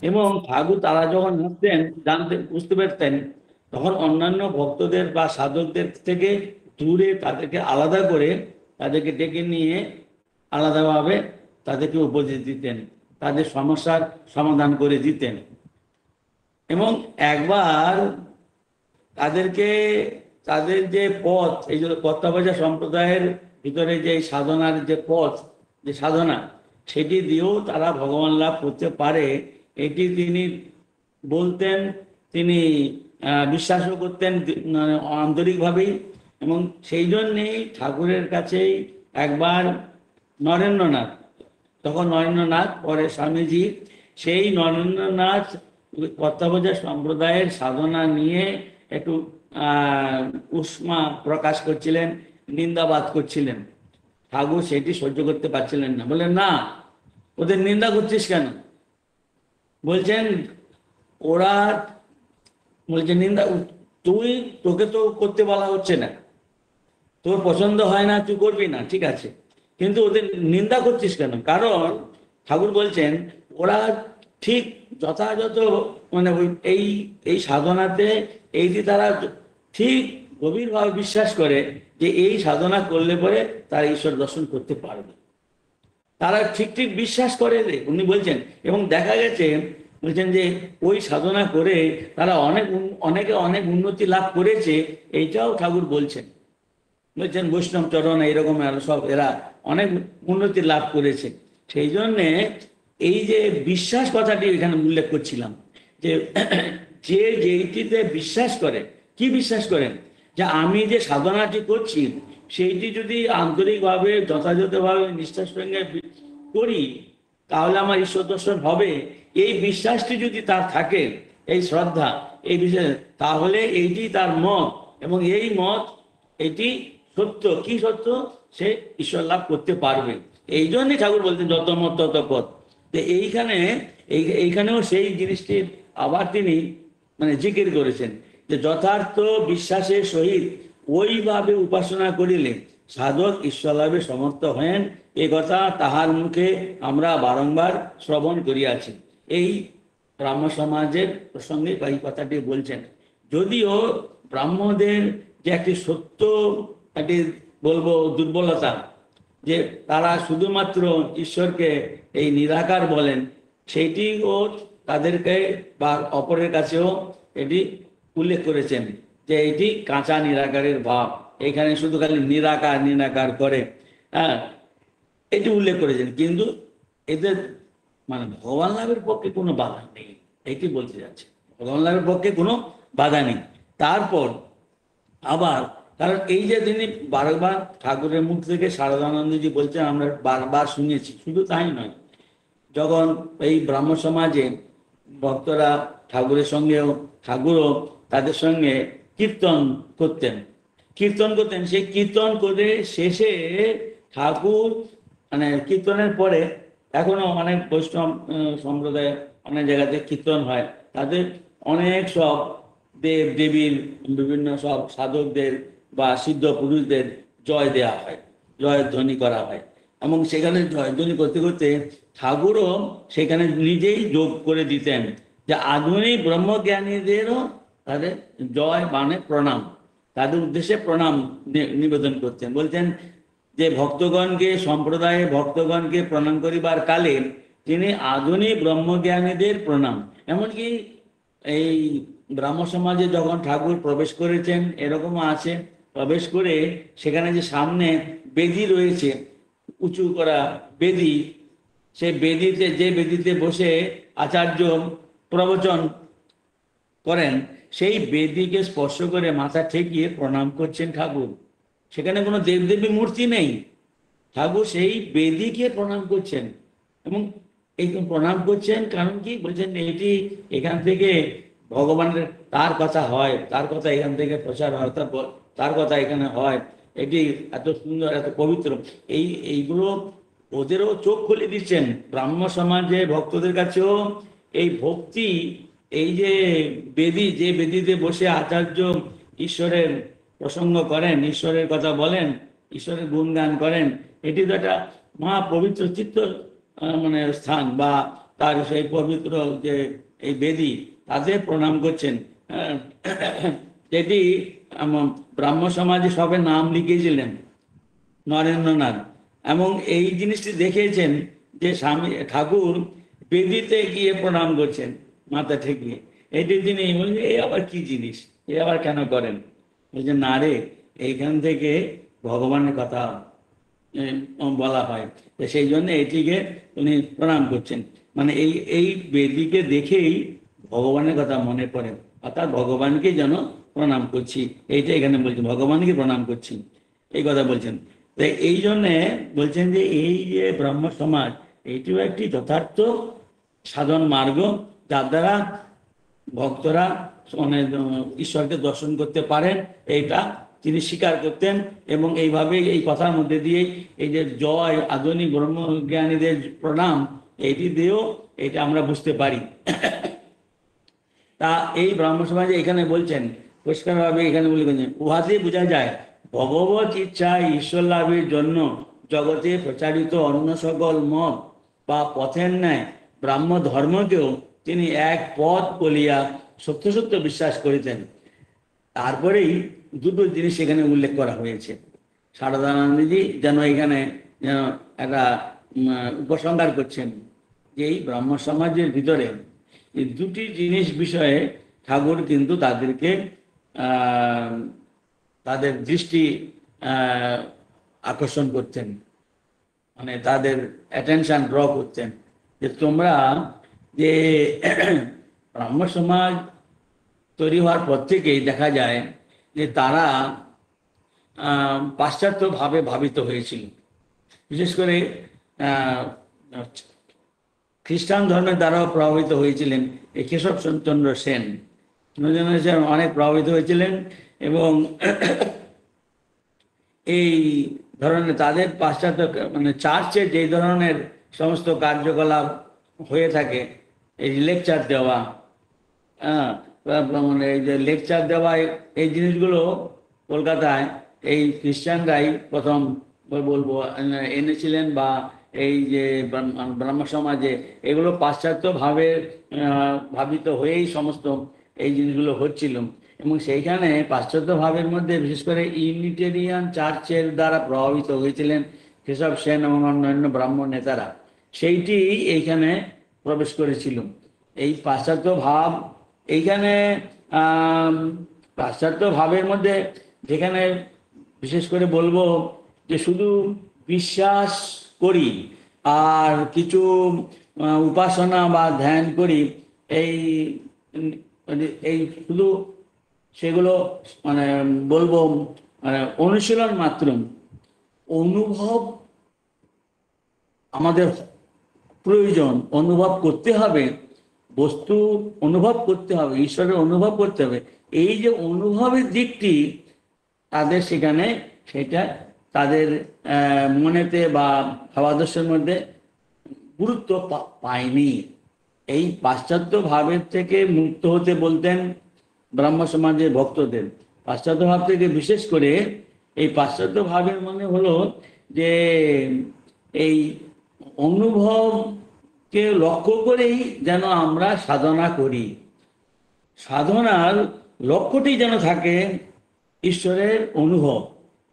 এবং ঠাকুর তারা যখন আসতেন বুঝতে পারতেন, তখন অন্যান্য ভক্তদের বা সাধকদের থেকে দূরে তাদেরকে আলাদা করে তাদেরকে ডেকে নিয়ে আলাদাভাবে তাদেরকে উপদেশ দিতেন, তাদের সমস্যার সমাধান করে দিতেন। এবং একবার তাদেরকে তাদের যে পথ, এই যে কর্তাবাজা সম্প্রদায়ের ভিতরে যে সাধনার যে পথ, যে সাধনা, সেটি দিয়েও তারা ভগবান লাভ করতে পারে, এটি তিনি বলতেন, তিনি বিশ্বাসও করতেন মানে আন্তরিকভাবেই। এবং সেই জন্যেই ঠাকুরের কাছেই একবার নরেন্দ্রনাথ, তখন নরেন্দ্রনাথ পরে স্বামীজি, সেই নরেন্দ্রনাথ কর্তাবজা সম্প্রদায়ের সাধনা নিয়ে একটু উষ্মা প্রকাশ করছিলেন, নিন্দাবাদ করছিলেন। ঠাকুর সেটি সহ্য করতে পারছিলেন না, বললেন না, ওদের নিন্দা করছিস কেন? বলছেন ওরা, বলছে নিন্দা তোকে তো করতে বলা হচ্ছে না, তোর পছন্দ হয় না, তুই করবি না, ঠিক আছে, কিন্তু ওদের নিন্দা করছিস কেন? কারণ ঠাকুর বলছেন ওরা ঠিক যথাযথ মানে এই এই সাধনাতে এইটি তারা ঠিক গভীরভাবে বিশ্বাস করে যে এই সাধনা করলে পরে তারা ঈশ্বর দর্শন করতে পারবে। তারা ঠিক ঠিক বিশ্বাস করে রে, উনি বলছেন। এবং দেখা গেছে, বলছেন যে ওই সাধনা করে তারা অনেকে অনেক উন্নতি লাভ করেছে, এইটাও ঠাকুর বলছেন। বলছেন বৈষ্ণব চরণ এইরকম সব এরা অনেক উন্নতি লাভ করেছে। সেই জন্যে এই যে বিশ্বাস কথাটি এখানে উল্লেখ করছিলাম, যে যে যেইটিতে বিশ্বাস করে, কি বিশ্বাস করেন, যে আমি যে সাধনাটি করছি সেইটি যদি আন্তরিকভাবে যথাযথভাবে নিষ্ঠার সঙ্গে করি তাহলে আমার ঈশ্বর দর্শন হবে, এই বিশ্বাসটি যদি তার থাকে, এই শ্রদ্ধা, এই বিশ্বাস, তাহলে এইটি তার মত। এবং এই মত এটি সত্য, কি সত্য, সে ঈশ্বর লাভ করতে পারবে। এই জন্যই ঠাকুর বলতেন যত মত তত পথ। তো এইখানেও সেই জিনিসটি আবার তিনি মানে জিকির করেছেন, যে যথার্থ বিশ্বাসের সহিত ওইভাবে উপাসনা করিলে সাধক ঈশ্বর লাভে সমর্থ হেন, এ কথা তাহার মুখে আমরা বারংবার শ্রবণ করিয়াছি। এই ব্রাহ্ম সমাজের প্রসঙ্গে এই কথাটি বলছেন। যদিও ব্রাহ্মদের যে একটি সত্য, একটি বলবো দুর্বলতা, যে তারা শুধুমাত্র ঈশ্বরকে এই নিরাকার বলেন, সেইটিও তাদেরকে বা অপরের কাছেও এটি উল্লেখ করেছেন, যে এটি কাঁচা নিরাকারের ভাব, এখানে শুধু খালি নিরাকার নিরাকার করে, হ্যাঁ, এটি উল্লেখ করেছেন। কিন্তু এদের মানে ভগবান লাভের পক্ষে কোনো বাধা নেই, এটি বলতে যাচ্ছে, ভগবান লাভের পক্ষে কোনো বাধা নেই। তারপর আবার, কারণ এই যে তিনি বারবার ঠাকুরের মুখ থেকে শারদানন্দজি বলছেন, আমরা বারবার শুনেছি, শুধু তাই নয়, যখন এই ব্রাহ্ম সমাজে ভক্তরা ঠাকুরের সঙ্গেও, ঠাকুরও তাদের সঙ্গে কীর্তন করতেন, সেই কীর্তন করে শেষে ঠাকুর মানে কীর্তনের পরে এখনো অনেক বৈষ্ণব সম্প্রদায় অনেক জায়গাতে কীর্তন হয়, তাদের অনেক সব দেব দেবীর বিভিন্ন সব সাধকদের বা সিদ্ধ পুরুষদের জয় দেওয়া হয়, জয়ধ্বনি করা হয়। এবং সেখানে জয়ধ্বনি করতে করতে ঠাকুরও সেখানে নিজেই যোগ করে দিতেন, যে আধুনিক ব্রহ্মজ্ঞানীদেরও তাদের জয় মানে প্রণাম, তাদের উদ্দেশ্যে প্রণাম নিবেদন করতেন। বলছেন যে ভক্তগণকে, সম্প্রদায়ে ভক্তগণকে প্রণাম করিবার কালে তিনি আধুনিক ব্রহ্মজ্ঞানীদের প্রণাম, এমনকি এই ব্রাহ্ম সমাজে যখন ঠাকুর প্রবেশ করেছেন, এরকমও আছে, প্রবেশ করে সেখানে যে সামনে বেদি রয়েছে, উঁচু করা বেদি, সেই বেদিতে, যে বেদিতে বসে আচার্য প্রবচন করেন, সেই বেদিকে স্পর্শ করে মাথা ঠেকিয়ে প্রণাম করছেন ঠাকুর। সেখানে কোনো দেবদেবী মূর্তি নেই, ঠাকুর সেই বেদিকে প্রণাম করছেন। এবং এই প্রণাম করছেন কারণ কি, বলছেন এটি এখান থেকে ভগবানের তার কথা হয়, তার কথা এখান থেকে প্রচার হয়, তার কথা এখানে হয়, এটি এত সুন্দর, এত পবিত্র, এইগুলো ওদেরও চোখ খুলে দিচ্ছেন। ব্রাহ্ম সমাজে ভক্তদের কাছেও এই ভক্তি, এই যে বেদি, যে বেদিতে বসে আচার্য ঈশ্বরের প্রসঙ্গ করেন, ঈশ্বরের কথা বলেন, ঈশ্বরের গুণগান করেন, এটি তো একটা মহা পবিত্র চিত্ত মানে স্থান, বা তার সেই পবিত্র যে এই বেদি, তাতে প্রণাম করছেন। যেটি ব্রাহ্ম সমাজে সবে নাম লিখিয়েছিলেন, নরেন্দ্রনাথ, এবং এই জিনিসটি দেখেছেন যে স্বামী ঠাকুর বেদিতে গিয়ে প্রণাম করছেন মাথা ঠেকিয়ে। এটি তিনি বলছেন এই আবার কি জিনিস, এ আবার কেন করেন? বলছেন না রে, এইখান থেকে ভগবানের কথা বলা হয়, তো সেই জন্য এটিকে উনি প্রণাম করছেন। মানে এই এই বেদিকে দেখেই ভগবানের কথা মনে পড়ে, অর্থাৎ ভগবানকে যেন প্রণাম করছি, এইটা এখানে বলছেন, ভগবানকে প্রণাম করছি এই কথা বলছেন। তো এই জন্যে বলছেন যে এই যে ব্রহ্ম সমাজ, এইটিও একটি যথার্থ সাধন মার্গ, যার দ্বারা ভক্তরা মানে ঈশ্বরকে দর্শন করতে পারেন, এইটা তিনি স্বীকার করতেন। এবং এইভাবে এই কথার মধ্যে দিয়েই এই যে জয় আধুনিক ব্রহ্মজ্ঞানীদের প্রণাম, এইটি দিয়েও এটা আমরা বুঝতে পারি। তা এই ব্রাহ্ম সমাজে এখানে বলছেন পরিষ্কারভাবে, এখানে বলছেন উহাতে বোঝা যায় ভগবত ইচ্ছায় ঈশ্বর লাভের জন্য জগতে প্রচারিত অন্য সকল মত বা পথের ন্যায় ব্রাহ্ম ধর্মকেও তিনি এক পথ বলিয়া সত্য সত্য বিশ্বাস করিতেন। তারপরেই দুটো জিনিস এখানে উল্লেখ করা হয়েছে। সারদানন্দজি যেন এখানে যেন একটা উপসংহার করছেন যে এই ব্রাহ্ম সমাজের ভিতরে এই দুটি জিনিস বিষয়ে ঠাকুর কিন্তু তাদেরকে তাদের দৃষ্টি আকর্ষণ করতেন, মানে তাদের অ্যাটেনশন ড্র করতেন যে তোমরা যে ব্রাহ্ম সমাজ তৈরি হওয়ার পর থেকেই দেখা যায় যে তারা পাশ্চাত্যভাবে ভাবিত হয়েছিল। বিশেষ করে খ্রিস্টান ধর্মের দ্বারাও প্রভাবিত হয়েছিলেন এই কেশবচন্দ্র সেন। সেন অনেক প্রভাবিত হয়েছিলেন এবং এই ধরনের তাদের পাশ্চাত্য মানে চার্চে যে ধরনের সমস্ত কার্যকলাপ হয়ে থাকে, এই লেকচার দেওয়া, মানে এই যে লেকচার দেওয়া, এই জিনিসগুলো কলকাতায় এই খ্রিস্টানরাই প্রথম বলবো এনেছিলেন, বা এই যে ব্রহ্ম সমাজে এগুলো পাশ্চাত্য ভাবিত হয়েই সমস্ত এই জিনিসগুলো হচ্ছিল। এবং সেইখানে পাশ্চাত্য ভাবের মধ্যে বিশেষ করে ইউনিটেরিয়ান চার্চের দ্বারা প্রভাবিত হয়েছিলেন কেশব সেন এবং অন্যান্য ব্রাহ্মণ নেতারা, সেইটি এইখানে প্রবেশ করেছিল। এই পাশ্চাত্য ভাব এইখানে পাশ্চাত্য ভাবের মধ্যে যেখানে বিশেষ করে বলবো যে শুধু বিশ্বাস করি আর কিছু উপাসনা বা ধ্যান করি, এই এই শুধু সেগুলো মানে বলবো মানে অনুশীলন মাত্র। অনুভব আমাদের প্রয়োজন, অনুভব করতে হবে, বস্তু অনুভব করতে হবে, ঈশ্বরের অনুভব করতে হবে। এই যে অনুভবের দিকটি তাদের সেখানে সেটা তাদের মনেতে বা ভাবাদর্শের মধ্যে গুরুত্ব পায়নি। এই পাশ্চাত্য ভাবের থেকে মুক্ত হতে বলতেন ব্রাহ্ম সমাজের ভক্তদের। পাশ্চাত্য ভাব থেকে বিশেষ করে এই পাশ্চাত্য ভাবের মানে হলো যে এই অনুভবকে লক্ষ্য করেই যেন আমরা সাধনা করি, সাধনার লক্ষ্যটি যেন থাকে ঈশ্বরের অনুভব,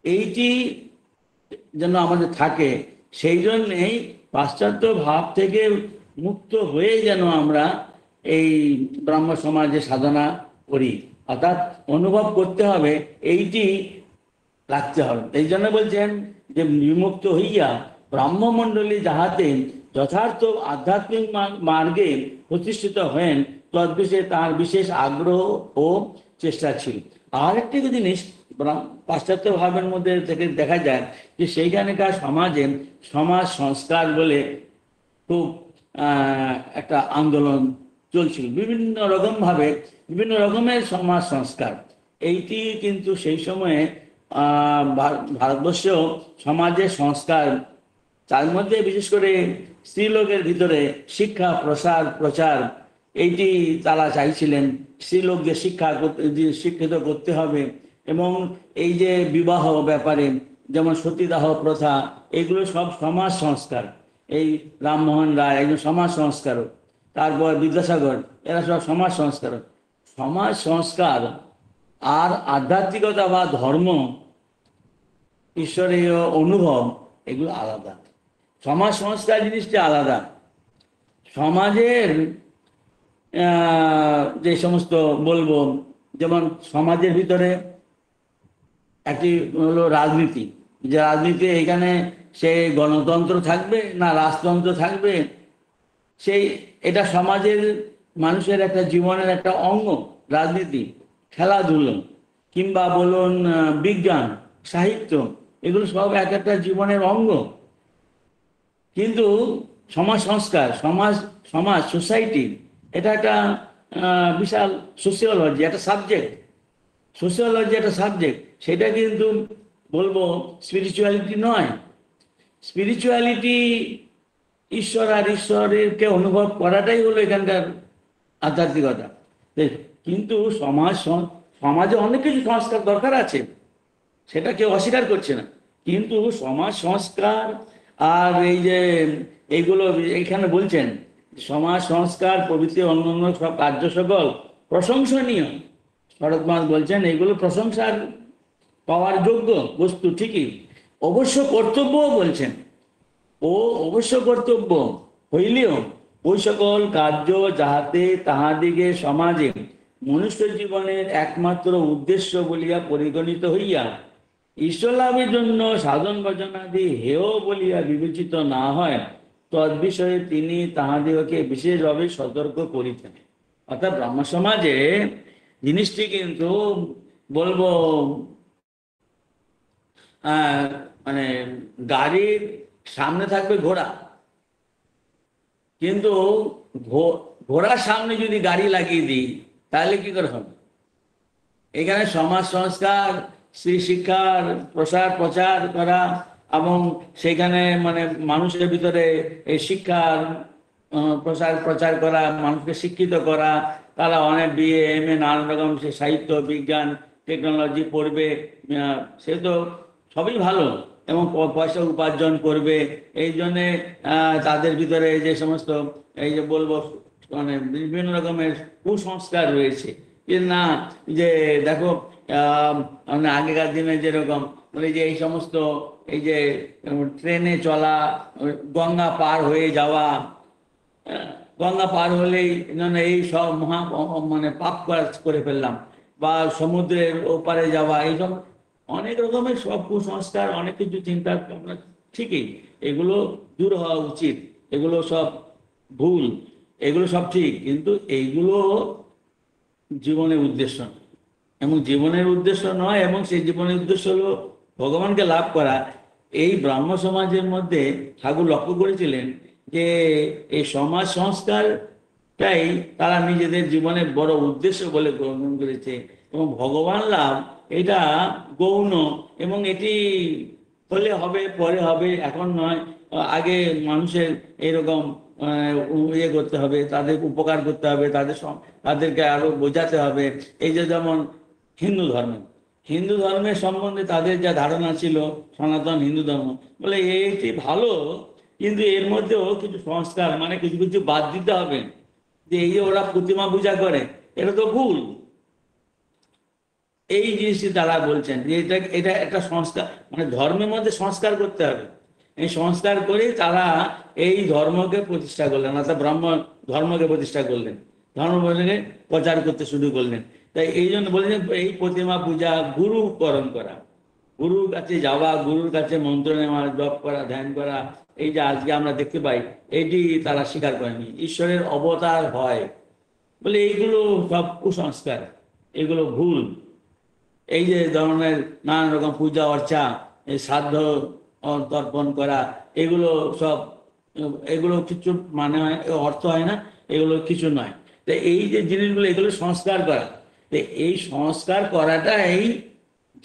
এইটি যেন আমাদের থাকে। সেই জন্যেই পাশ্চাত্য ভাব থেকে মুক্ত হয়ে যেন আমরা এই ব্রাহ্ম সমাজে সাধনা করি, অর্থাৎ অনুভব করতে হবে, এইটি রাখতে হবে। এই জন্য বলছেন যে বিমুক্ত হইয়া ব্রাহ্মমণ্ডলী যাহাতে যথার্থ আধ্যাত্মিক মার্গে প্রতিষ্ঠিত হয়েন, তদ্বিষয়ে তার বিশেষ আগ্রহ ও চেষ্টা ছিল। আর একটি জিনিস পাশ্চাত্য ভাবের মধ্যে থেকে দেখা যায় যে সেইখানকার সমাজে সমাজ সংস্কার বলে খুব একটা আন্দোলন চলছিল, বিভিন্ন রকমভাবে বিভিন্ন রকমের সমাজ সংস্কার। এইটি কিন্তু সেই সময়ে ভারতবর্ষেও সমাজের সংস্কার, তার মধ্যে বিশেষ করে স্ত্রীলোকের ভিতরে শিক্ষা প্রচার এইটি তারা চাইছিলেন। স্ত্রীলোকদের শিক্ষিত করতে হবে, এবং এই যে বিবাহ ব্যাপারে যেমন সতীদাহ প্রথা, এগুলো সব সমাজ সংস্কার। এই রামমোহন রায় একজন সমাজ সংস্কারক, তারপর বিদ্যাসাগর, এরা সব সমাজ সংস্কারক। সমাজ সংস্কার আর আধ্যাত্মিকতা বা ধর্ম ঈশ্বরীয় অনুভব, এগুলো আলাদা। সমাজ সংস্কার জিনিসটা আলাদা। সমাজের যে সমস্ত বলবো, যেমন সমাজের ভিতরে একটি হলো রাজনীতি, যে রাজনীতি এখানে সে গণতন্ত্র থাকবে না রাজতন্ত্র থাকবে, সেই এটা সমাজের মানুষের একটা জীবনের একটা অঙ্গ। রাজনীতি, খেলাধুলো, কিংবা বলুন বিজ্ঞান, সাহিত্য, এগুলো সব এক একটা জীবনের অঙ্গ। কিন্তু সমাজ সংস্কার, সমাজ সমাজ সোসাইটি, এটা একটা বিশাল সোশিওলজি, একটা সাবজেক্ট। সোশিওলজি একটা সাবজেক্ট, সেটা কিন্তু বলবো স্পিরিচুয়ালিটি নয়। স্পিরিচুয়ালিটি ঈশ্বর আর ঈশ্বরেরকে অনুভব করাটাই হলো এখানকার আধ্যাত্মিকতা। কিন্তু সমাজে অনেক কিছু সংস্কার দরকার আছে, সেটা কেউ অস্বীকার করছে না। কিন্তু সমাজ সংস্কার আর এই যে এইগুলো এখানে বলছেন, সমাজ সংস্কার প্রভৃতি অন্যান্য সব কার্য সকল প্রশংসনীয়। শরৎমাস বলছেন এইগুলো প্রশংসার পাওয়ার যোগ্য বস্তু, ঠিকই, অবশ্য কর্তব্যও বলছেন। ও অবশ্য কর্তব্য হইলেও ওই সকল কার্য যাহাতে তাহাদিগে সমাজে মনুষ্য জীবনের একমাত্র উদ্দেশ্য বলিয়া পরিগণিত হইয়া ঈশ্বর লাভের জন্য সাধন ভজনাদি হেয় বলিয়া বিবেচিত না হয়, তদ্বিষয়ে তিনি তাহাদিগকে বিশেষভাবে সতর্ক করিতেন। অর্থাৎ ব্রহ্ম সমাজে জিনিসটি কিন্তু বলবো মানে গাড়ির সামনে থাকবে ঘোড়া, কিন্তু ঘোড়ার সামনে যদি গাড়ি লাগিয়ে দিই তাহলে কি করে হবে? এখানে সমাজ সংস্কার, শ্রী শিক্ষার প্রচার করা, এবং সেখানে মানে মানুষের ভিতরে এই শিক্ষার প্রচার করা, মানুষকে শিক্ষিত করা, তারা অনেক বিএ এমএ নানান রকম সে সাহিত্য বিজ্ঞান টেকনোলজি পড়বে, সে তো সবই ভালো, এবং পয়সা উপার্জন করবে। এই জন্যে তাদের ভিতরে যে সমস্ত এই যে বলবো মানে বিভিন্ন রকমের কুসংস্কার রয়েছে। যে না, যে দেখো মানে আগেকার দিনে যেরকম মানে যে এই সমস্ত এই যে ট্রেনে চলা, গঙ্গা পার হয়ে যাওয়া, গঙ্গা পার হলেই এই সব মহা মানে পাপ করে ফেললাম, বা সমুদ্রের ওপারে যাওয়া, এইসব অনেক রকমের সব কুসংস্কার, অনেক কিছু চিন্তা ভাবনা, ঠিকই, এগুলো দূর হওয়া উচিত। এগুলো সব ভুল, এগুলো সব ঠিক, কিন্তু এইগুলো জীবনের উদ্দেশ্য নয়। এবং জীবনের উদ্দেশ্য নয়, এবং সেই জীবনের উদ্দেশ্য হলো ভগবানকে লাভ করা। এই ব্রাহ্ম সমাজের মধ্যে ঠাকুর লক্ষ্য করেছিলেন যে এই সমাজ সংস্কারটাই তারা নিজেদের জীবনের বড় উদ্দেশ্য বলে গ্রহণ করেছে, এবং ভগবান লাভ এটা গৌণ, এবং এটি হলে হবে, পরে হবে, এখন নয়। আগে মানুষের এরকম ইয়ে করতে হবে, তাদের উপকার করতে হবে, তাদেরকে আরো বোঝাতে হবে। এই যে যেমন হিন্দু ধর্মের সম্বন্ধে তাদের যা ধারণা ছিল, সনাতন হিন্দু ধর্ম বলে এটি ভালো, কিন্তু এর মধ্যেও কিছু সংস্কার মানে কিছু কিছু বাদ দিতে হবে। যে এই যে ওরা প্রতিমা পূজা করে, এটা তো ভুল। এই জিনিসটি তারা বলছেন যে এটা এটা একটা সংস্কার, মানে ধর্মের মধ্যে সংস্কার করতে হবে। এই সংস্কার করে তারা এই ধর্মকে প্রতিষ্ঠা করলেন, অর্থাৎ ব্রহ্ম ধর্মকে প্রতিষ্ঠা করলেন, ধর্মকে প্রচার করতে শুরু করলেন। তাই এই জন্য বলছেন এই প্রতিমা পূজা গুরুকরণ করা, গুরুর কাছে যাওয়া, গুরুর কাছে মন্ত্র নেওয়া, জপ করা, ধ্যান করা, এই যে আজকে আমরা দেখতে পাই, এইটি তারা স্বীকার করেনি। ঈশ্বরের অবতার হয় বলে এইগুলো সব কুসংস্কার, এগুলো ভুল। এই যে ধরনের নানান রকম পূজা অর্চা, এই শ্রাদ্ধ তর্পণ করা, এগুলো সব, এগুলো কিছু মানে হয়, অর্থ হয় না, এগুলো কিছু নয়। তো এই যে জিনিসগুলো, এগুলো সংস্কার করা, তো এই সংস্কার করাটাই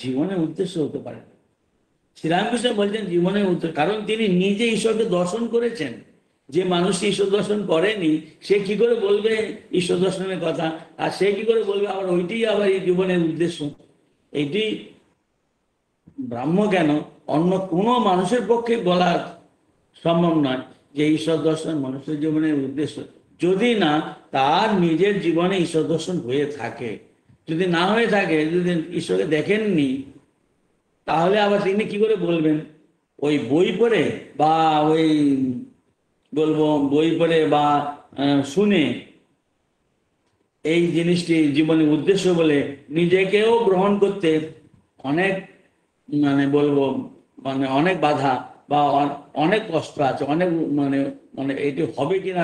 জীবনের উদ্দেশ্য হতে পারে। শ্রীরামকৃষ্ণ বলছেন জীবনের উদ্দেশ্য, কারণ তিনি নিজে ঈশ্বরকে দর্শন করেছেন। যে মানুষ ঈশ্বর দর্শন করেনি সে কি করে বলবে ঈশ্বর দর্শনের কথা, আর সে কি করে বলবে আবার ওইটাই আবার এই জীবনের উদ্দেশ্য। এটি ব্রাহ্ম কেন, অন্য কোনো মানুষের পক্ষে বলা সম্ভব নয় যে ঈশ্বর দর্শন মানুষের জীবনের উদ্দেশ্য, যদি না তার নিজের জীবনে ঈশ্বর দর্শন হয়ে থাকে। যদি না হয়ে থাকে, যদি ঈশ্বরকে দেখেননি, তাহলে আবার তিনি কি করে বলবেন? ওই বই পড়ে বা ওই বলবো বই পড়ে বা শুনে এই জিনিসটি জীবনের উদ্দেশ্য বলে নিজেকেও গ্রহণ করতে অনেক বলবো অনেক বাধা বা অনেক কষ্ট আছে, অনেক মানে মানে এটি হবে কিনা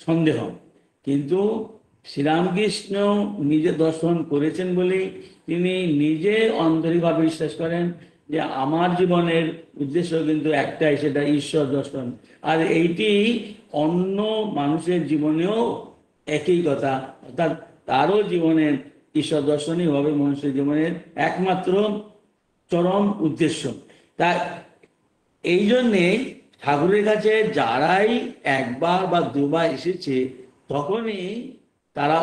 সন্দেহ। কিন্তু শ্রীরামকৃষ্ণ নিজে দর্শন করেছেন বলেই তিনি নিজে আন্তরিকভাবে বিশ্বাস করেন যে আমার জীবনের উদ্দেশ্য কিন্তু একটাই, সেটা ঈশ্বর দর্শন। আর এইটি অন্য মানুষের জীবনেও একই কথা, অর্থাৎ তারও জীবনের ঈশ্বর দর্শনই হবে মানুষের জীবনের একমাত্র চরম উদ্দেশ্য। তা এই জন্যে ঠাকুরের কাছে যারাই একবার বা দুবার এসেছে তখনই তারা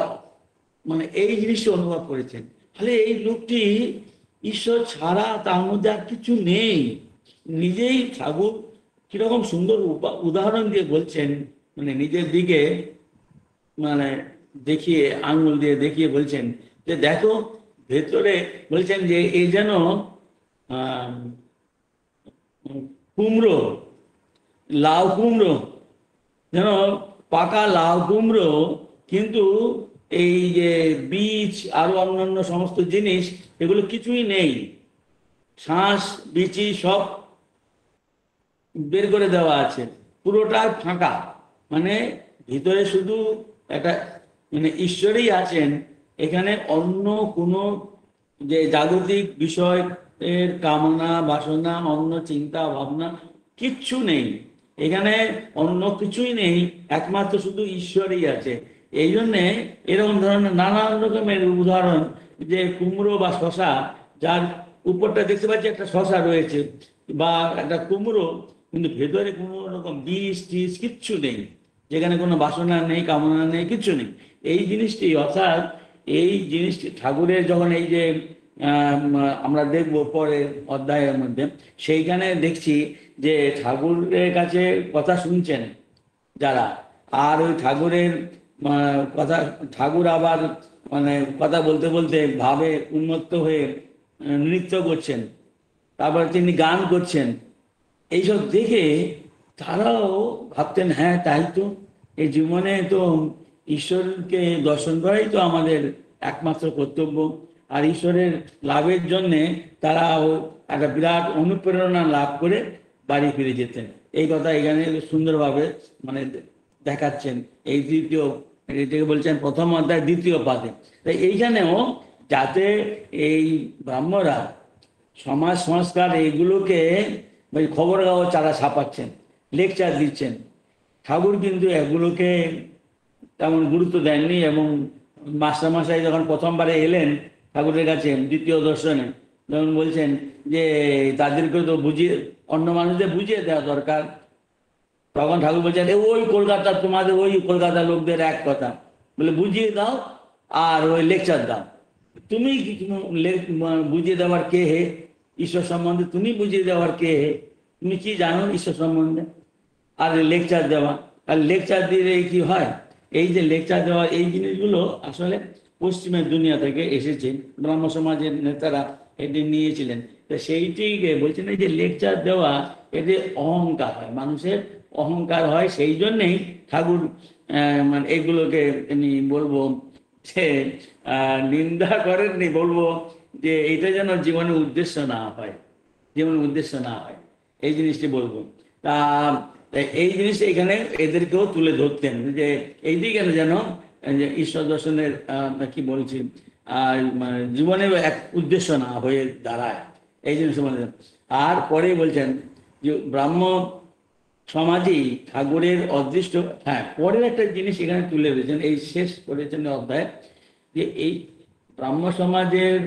এই জিনিসটা অনুভব করেছেন। তাহলে এই লোকটি ঈশ্বর ছাড়া তার মধ্যে আর কিছু নেই। নিজেই ঠাকুর কিরকম সুন্দর উদাহরণ দিয়ে বলছেন, নিজের দিকে মানে দেখিয়ে, আঙুল দিয়ে দেখিয়ে বলছেন যে দেখো ভেতরে, বলছেন যে এই যেন কুমড়ো, লাউ কুমড়ো, যেন পাকা লাউ কুমড়ো, কিন্তু এই যে বীজ আরো অন্যান্য সমস্ত জিনিস এগুলো কিছুই নেই, শ্বাস বিচি সব বের করে দেওয়া আছে, পুরোটাই ফাঁকা। ভিতরে শুধু একটা ঈশ্বরই আছেন, এখানে অন্য কোনো যে জাগতিক বিষয় এর কামনা বাসনা, অন্য চিন্তা ভাবনা কিচ্ছু নেই, এখানে অন্য কিছুই নেই, একমাত্র শুধু ঈশ্বরই আছে। এই জন্যে এরকম ধরনের নানান রকমের উদাহরণ, যে কুমড়ো বা শশা, যার উপরটা দেখতে পাচ্ছি একটা শশা রয়েছে বা একটা কুমড়ো, কিন্তু ভেতরে কোনো রকম বীজ টিজ কিচ্ছু নেই, যেখানে কোনো বাসনা নেই, কামনা নেই, কিচ্ছু নেই। এই জিনিসটি, অর্থাৎ এই জিনিসটি ঠাকুরের যখন এই যে আমরা দেখব পরের অধ্যায়ের মধ্যে, সেইখানে দেখছি যে ঠাকুরের কাছে কথা শুনছেন যারা, আর ওই ঠাকুরের কথা, ঠাকুর আবার কথা বলতে বলতে ভাবে উন্মত্ত হয়ে নৃত্য করছেন, তারপর তিনি গান করছেন, এইসব দেখে তারাও ভাবতেন হ্যাঁ তাই তো, এই জীবনে তো ঈশ্বরকে দর্শন করাই তো আমাদের একমাত্র কর্তব্য। আর ঈশ্বরের লাভের জন্যে তারাও একটা বিরাট অনুপ্রেরণা লাভ করে বাড়ি ফিরে যেতেন। এই কথা এখানে সুন্দরভাবে দেখাচ্ছেন এই দ্বিতীয়, এটাকে বলছেন প্রথম অধ্যায় দ্বিতীয় পাদে। তাই এইখানেও যাতে এই ব্রাহ্মরা সমাজ সংস্কার এইগুলোকে খবর কাগজ চারা ছাপাচ্ছেন, লেকচার দিচ্ছেন, ঠাকুর কিন্তু এগুলোকে তেমন গুরুত্ব দেননি। এবং মাস্টারমশাই যখন প্রথমবারে এলেন ঠাকুরের কাছে দ্বিতীয় দর্শনে, যখন বলছেন যে তাদেরকে তো বুঝিয়ে, অন্য মানুষদের বুঝিয়ে দেওয়া দরকার, তখন ঠাকুর বলছেন ওই কলকাতা, তোমাদের ওই কলকাতা লোকদের এক কথা, বলে বুঝিয়ে দাও আর ওই লেকচার দাও। তুমি বুঝিয়ে দেওয়ার কে হে ঈশ্বর সম্বন্ধে? তুমি বুঝিয়ে দেওয়ার কে হে? তুমি কি জানো ঈশ্বর সম্বন্ধে? আর লেকচার দেওয়া, আর লেকচার দিলে কি হয়? এই যে লেকচার দেওয়া, এই জিনিসগুলো আসলে পশ্চিমের দুনিয়া থেকে এসেছে, ব্রাহ্ম সমাজের নেতারা এটি নিয়েছিলেন। তো সেইটিকে বলছেন এই যে লেকচার দেওয়া, এতে অহংকার হয়, মানুষের অহংকার হয়। সেই জন্যেই ঠাকুর এগুলোকে আমি বলবো যে নিন্দা করেননি, বলবো যে এটা যেন জীবনের উদ্দেশ্য না হয়, জীবনের উদ্দেশ্য না হয়, এই জিনিসটি বলবো। তা এই জিনিসটা এখানে এদেরকেও তুলে ধরতেন যে এই দিকে যেন যে ঈশ্বর দর্শনের কি বলছি জীবনের এক উদ্দেশ্য না হয়ে দাঁড়ায়, এই জিনিস মনে। আর পরে বলছেন যে ব্রাহ্ম সমাজই ঠাকুরের অদৃষ্ট। হ্যাঁ, পরের একটা জিনিস এখানে তুলে ধরেছেন, এই শেষ করেছেন অধ্যায়, যে এই ব্রাহ্ম সমাজের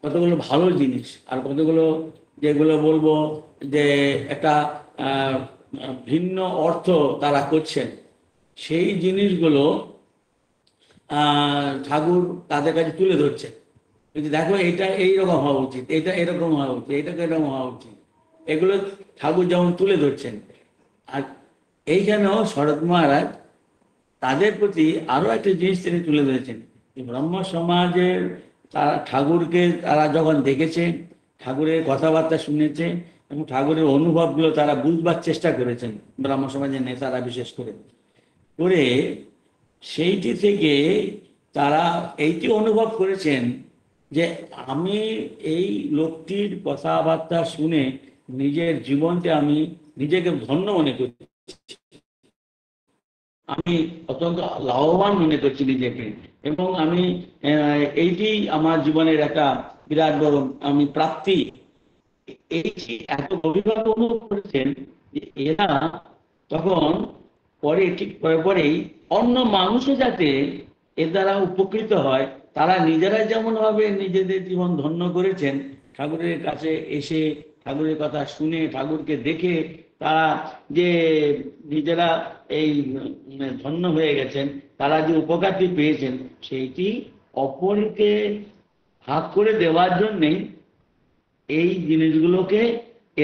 কতগুলো ভালো জিনিস আর কতগুলো যেগুলো বলবো যে একটা ভিন্ন অর্থ তারা করছেন, সেই জিনিসগুলো ঠাকুর তাদের কাছে তুলে ধরছেন। দেখো এটা এইরকম হওয়া উচিত, এটা এরকম হওয়া উচিত, এটা এরকম হওয়া উচিত, এগুলো ঠাকুর যেমন তুলে ধরছেন। আর এইখানেও শরৎ মহারাজ তাদের প্রতি আরো একটা জিনিস তিনি তুলে ধরেছেন, ব্রহ্ম সমাজের তারা ঠাকুরকে তারা যখন দেখেছে, ঠাকুরের কথাবার্তা শুনেছে এবং ঠাকুরের অনুভবগুলো তারা বুঝবার চেষ্টা করেছেন, ব্রাহ্ম সমাজের নেতারা বিশেষ করে করে সেইটি থেকে তারা এইটি অনুভব করেছেন যে আমি এই লোকটির কথাবার্তা শুনে নিজের জীবনকে আমি নিজেকে ধন্য মনে করছি, আমি অত্যন্ত লাভবান মনে করছি নিজেকে, এবং আমি এইটি আমার জীবনের একটা বিরাট বড় আমি প্রাপ্তি। এই যে এত গভীরভাবে অনুভব করেছেন যে এরা তখন পরে ঠিক পরেই অন্য মানুষও যাতে এর দ্বারা উপকৃত হয়, তারা নিজেরা যেমন ভাবে নিজেদের জীবন ধন্য করেছেন, ঠাকুরের কাছে এসে ঠাকুরের কথা শুনে ঠাকুরকে দেখে তারা যে নিজেরা এই ধন্য হয়ে গেছেন, তারা যে উপকারটি পেয়েছেন সেইটি অপরকে ভাগ করে দেওয়ার জন্যে এই জিনিসগুলোকে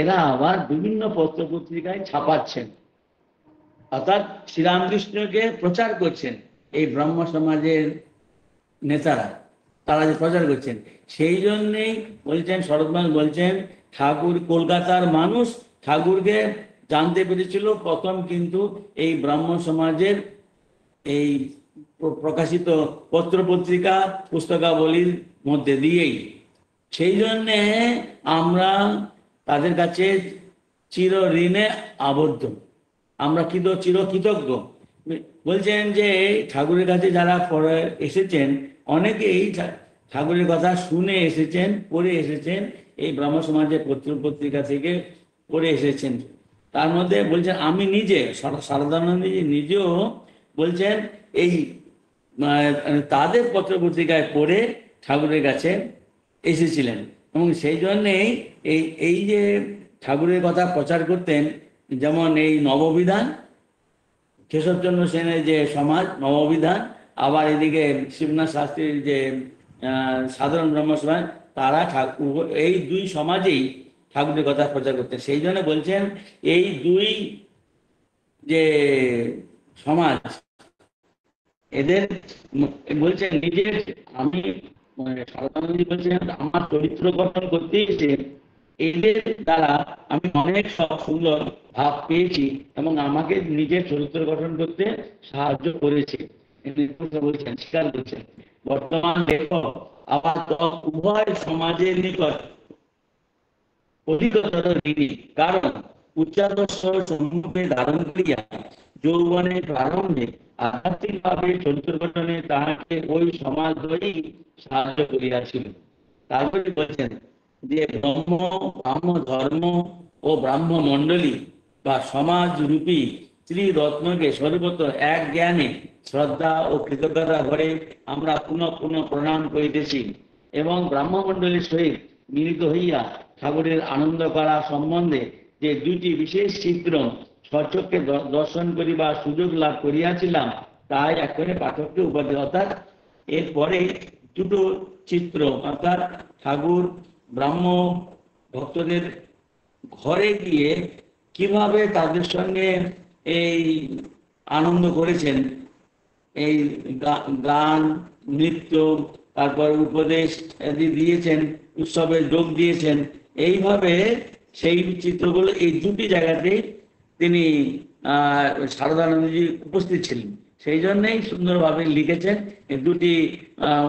এরা আবার বিভিন্ন পত্র পত্রিকায় ছাপাচ্ছেন, অর্থাৎ শ্রীরামকৃষ্ণকে প্রচার করছেন। এই ব্রহ্ম সমাজের নেতারা তারা যে প্রচার করছেন, সেই জন্যেই বলছেন, শরৎবাস বলছেন ঠাকুর কলকাতার মানুষ ঠাকুরকে জানতে পেরেছিল প্রথম কিন্তু এই ব্রাহ্ম সমাজের এই প্রকাশিত পত্র পত্রিকা পুস্তকাবলীর মধ্যে দিয়েই। সেই জন্যে আমরা তাদের কাছে চির ঋণে আবদ্ধ, আমরা চির কৃতজ্ঞ। বলছেন যে ঠাকুরের কাছে যারা পড়ে এসেছেন, অনেকেই ঠাকুরের কথা শুনে এসেছেন, পড়ে এসেছেন, এই ব্রাহ্ম সমাজের পত্র পত্রিকা থেকে পড়ে এসেছেন। তার মধ্যে বলছেন আমি নিজে সারদানন্দ নিজেও বলছেন এই তাদের পত্র পত্রিকায় পড়ে ঠাকুরের কাছে এসেছিলেন, এবং সেই জন্যেই এই যে ঠাকুরের কথা প্রচার করতেন, যেমন এই নববিধান, কেশবচন্দ্র সেনের যে সমাজ নববিধান, আবার এদিকে শিবনাথ শাস্ত্রীর যে সাধারণ ব্রহ্ম সমাজ, তারা এই দুই সমাজেই ঠাকুরের কথা প্রচার করতেন। সেই জন্য বলছেন এই দুই যে সমাজ এদের বলছেন নিজের, আমি সারদানন্দজি বলছেন আমার চরিত্র গঠন করতে এসে এদের দ্বারা আমি অনেক সব সুন্দর ভাব পেয়েছি এবং আমাকে নিজের চরিত্র গঠন করতে সাহায্য করেছে বলছেন, স্বীকার করছেন। বর্তমান দেখো আবার উভয় সমাজের নিকট অধিকতর ঋণী, কারণ উচ্চাদর্শ সম্মুখে ধারণ করিয়া যৌবনের প্রারম্ভে আধ্যাত্মিকভাবে চরিত্র গঠনে তাহাকে ওই সমাজই সাহায্য করিয়াছিল। তারপরে বলছেন যে ব্রাহ্ম ধর্ম ও ব্রাহ্ম মণ্ডলী বা সমাজ রূপী ত্রিরত্নকে সর্বত্র এক জ্ঞানে শ্রদ্ধা ও কৃতজ্ঞতা করে আমরা পুনঃ পুনঃ প্রণাম করিতেছি, এবং ব্রাহ্মমণ্ডলীর সহিত মিলিত হইয়া ঠাকুরের আনন্দ করা সম্বন্ধে যে দুটি বিশেষ চিত্র স্বচক্ষে দর্শন করিবার সুযোগ লাভ করিয়াছিলাম, তাই একেবারে পাঠককে উপাদেয়। অর্থাৎ এরপরে দুটো চিত্র, অর্থাৎ ঠাকুর ব্রাহ্ম ভক্তদের ঘরে গিয়ে কিভাবে তাদের সঙ্গে এই আনন্দ করেছেন, এই গান নৃত্য, তারপর উপদেশ দিয়েছেন, উৎসবে যোগ দিয়েছেন, এইভাবে সেই চিত্রগুলো এই দুটি জায়গাতেই তিনি সারদানন্দজি উপস্থিত ছিলেন। সেই জন্যই সুন্দরভাবে লিখেছেন এই দুটি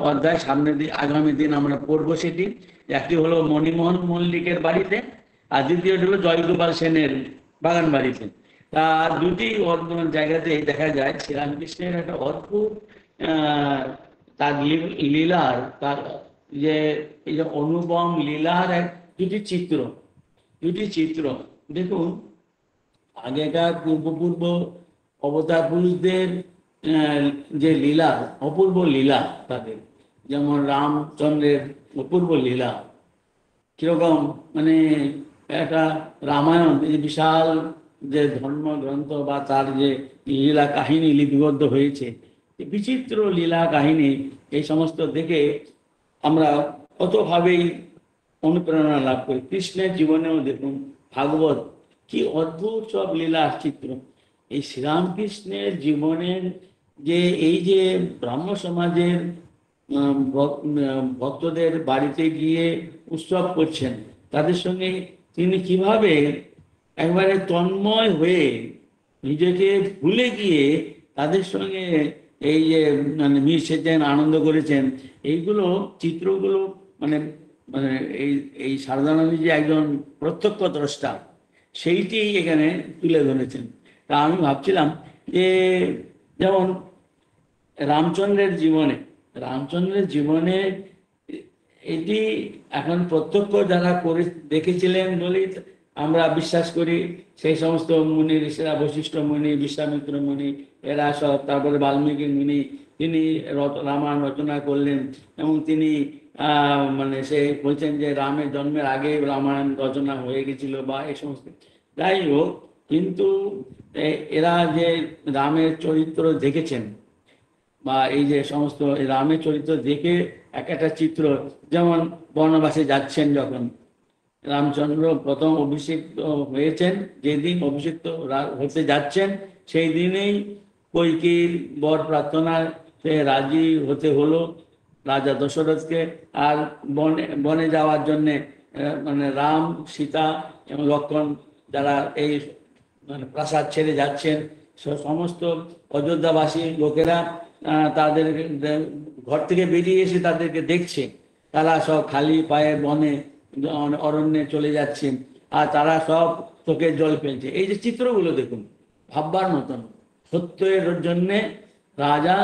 অধ্যায়। সামনের দিন আগামী দিন আমরা পড়বো সেটি। একটি হলো মণিমোহন মল্লিকের বাড়িতে, আর দ্বিতীয়টি হলো জয়গোপাল সেনের বাগান বাড়িতে। তা দুটি জায়গাতে দেখা যায় শ্রীরামকৃষ্ণের একটা অদ্ভুত তার লীলার, তার যে এই যে অনুপম লীলার দুটি চিত্র দেখুন। আগেকার পূর্ব অবতার পুরুষদের যে লীলা, অপূর্ব লীলা তাদের, যেমন রামচন্দ্রের অপূর্ব লীলা কিরকম, মানে একটা রামায়ণ এই বিশাল যে ধর্মগ্রন্থ বা তার যে লীলা কাহিনী লিপিবদ্ধ হয়েছে, বিচিত্র লীলা কাহিনী, এই সমস্ত দেখে আমরা কতভাবেই অনুপ্রেরণা লাভ করি। কৃষ্ণের জীবনেও দেখুন, ভাগবত কি অদ্ভুত সব লীলার চিত্র। এই শ্রীরামকৃষ্ণের জীবনের যে এই যে ব্রাহ্ম সমাজের ভক্তদের বাড়িতে গিয়ে উৎসব করছেন, তাদের সঙ্গে তিনি কিভাবে একবারে তন্ময় হয়ে নিজেকে ভুলে গিয়ে তাদের সঙ্গে এই যে মানে মিশেছেন, আনন্দ করেছেন, এইগুলো চিত্রগুলো মানে মানে এই এই সারদানন্দ যে একজন প্রত্যক্ষ দ্রষ্টা সেইটি এখানে তুলে ধরেছেন। তা আমি ভাবছিলাম যে যেমন রামচন্দ্রের জীবনে এটি এখন প্রত্যক্ষ যারা করে দেখেছিলেন বলেই আমরা বিশ্বাস করি। সেই সমস্ত মুনি ঋষিরা, বশিষ্ঠ মুনি, বিশ্বামিত্র মুনি, এরা সব, তারপরে বাল্মীকি মুনি, তিনি রামায়ণ রচনা করলেন এবং তিনি মানে সে বলছেন যে রামের জন্মের আগে রামায়ণ রচনা হয়ে গেছিল বা এই সমস্ত। যাই হোক, কিন্তু এরা যে রামের চরিত্র দেখেছেন বা এই যে সমস্ত রামের চরিত্র দেখে এক একটা চিত্র, যেমন বনবাসে যাচ্ছেন যখন রামচন্দ্র প্রথম অভিষিক্ত হয়েছেন, যেদিন অভিষিক্ত হতে যাচ্ছেন সেই দিনেই কৈকেয়ীর বর প্রার্থনাতে রাজি হতে হলো রাজা দশরথকে। আর বনে যাওয়ার জন্যে মানে রাম, সীতা এবং লক্ষ্মণ যারা এই মানে প্রাসাদ ছেড়ে যাচ্ছেন, সমস্ত অযোধ্যাবাসী লোকেরা তাদের ঘর থেকে বেরিয়ে এসে তাদেরকে দেখছে। তারা সব খালি পায়ে বনে অরণ্যে চলে যাচ্ছে আর তারা সব চোখের জল ফেলছে। এই যে চিত্রগুলো দেখুন, ভাববার মতন। সত্যের জন্যে রাজা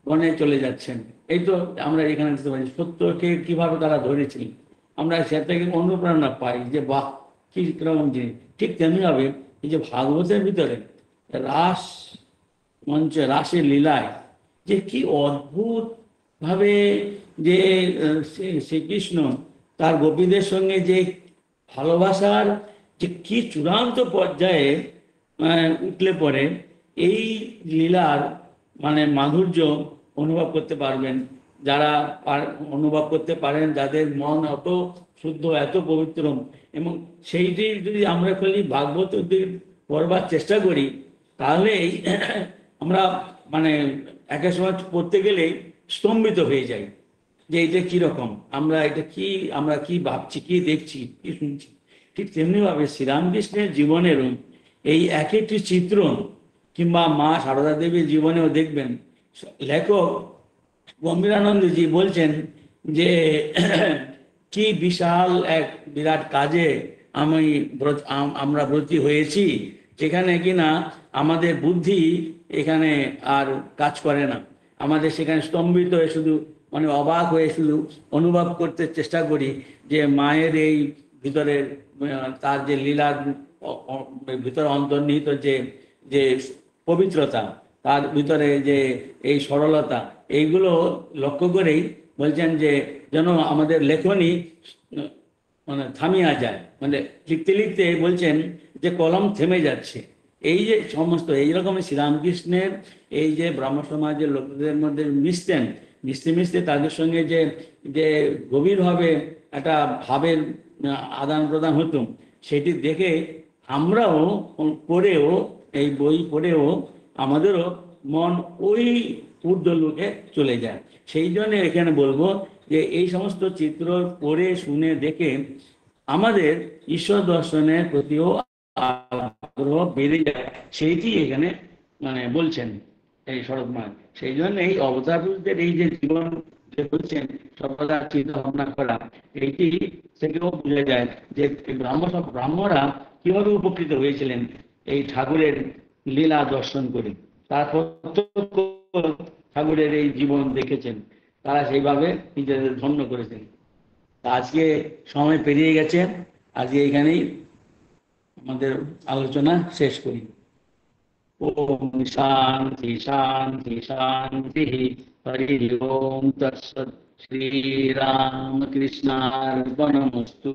বনে চলে যাচ্ছেন, এই তো আমরা এখানে দেখতে পাচ্ছি সত্যকে কিভাবে তারা ধরেছিলেন। আমরা সেটা থেকে অনুপ্রেরণা পাই যে বাহ, কি রকম জিনিস। ঠিক তেমনিভাবে এই যে ভাগবতের ভিতরে রাস মঞ্চে, রাসের লীলায় যে কি অদ্ভুত ভাবে যে শ্রীকৃষ্ণ তার গোপীদের সঙ্গে যে ভালোবাসার যে কি চূড়ান্ত পর্যায়ে উঠলে পরে এই লীলার মানে মাধুর্য অনুভব করতে পারবেন যারা অনুভব করতে পারেন, যাদের মন অত শুদ্ধ, এত পবিত্র। এবং সেইটি যদি আমরা খালি ভাগবত পড়বার চেষ্টা করি তাহলে আমরা মানে একের সময় পড়তে গেলে স্তম্ভিত হয়ে যাই যে এটা কীরকম, আমরা কি ভাবছি, কি দেখছি, কি শুনছি। ঠিক তেমনিভাবে শ্রীরামকৃষ্ণের জীবনেরও এই এক একটি চিত্র কিংবা মা সারদা দেবীর জীবনেও দেখবেন লেখক গম্ভীরানন্দজি বলছেন যে কি বিশাল এক বিরাট কাজে আমরা ব্রতী হয়েছি, যেখানে কিনা আমাদের বুদ্ধি এখানে আর কাজ করে না। আমাদের সেখানে স্তম্ভিত হয়ে শুধু মানে অবাক হয়ে শুধু অনুভব করতে চেষ্টা করি যে মায়ের এই ভিতরের তার যে লীলার ভিতরে অন্তর্নিহিত যে যে পবিত্রতা, তার ভিতরে যে এই সরলতা, এইগুলো লক্ষ্য করেই বলছেন যে যেন আমাদের লেখনী মানে থামিয়া যায়, মানে লিখতে লিখতে বলছেন যে কলম থেমে যাচ্ছে। এই যে সমস্ত এইরকম শ্রীরামকৃষ্ণের এই যে ব্রাহ্ম সমাজের লোকদের মধ্যে মিশতে মিশতে তাদের সঙ্গে যে যে গভীরভাবে একটা ভাবের আদান প্রদান হতো, সেটি দেখে আমরাও পড়েও এই বই পড়েও আমাদেরও মন ওই ঊর্ধ্বলোকে চলে যায়। সেই জন্য এখানে বলবো যে এই সমস্ত চিত্র পড়ে শুনে দেখে আমাদের ঈশ্বর দর্শনের প্রতিও আগ্রহ বেড়ে যায়, সেইটি এখানে মানে বলছেন এই শরৎমাল। সেই জন্য এই অবতার পুরুষদের এই যে জীবন যে বলছেন সর্বদা চিন্তা ভাবনা করা, এইটি থেকেও বোঝা যায় যে ব্রাহ্মরা কিভাবে উপকৃত হয়েছিলেন এই ঠাকুরের লীলা দর্শন করে। তারপর ঠাকুরের এই জীবন দেখেছেন, তারা সেইভাবে নিজেদের ধন্য করেছেন। আজকে সময় পেরিয়ে গেছে, আজকে এখানেই আমাদের আলোচনা শেষ করি। ওম শান্তি শান্তি শান্তি, হরি ওম তৎসৎ। শ্রীরামকৃষ্ণার্পণমস্তু।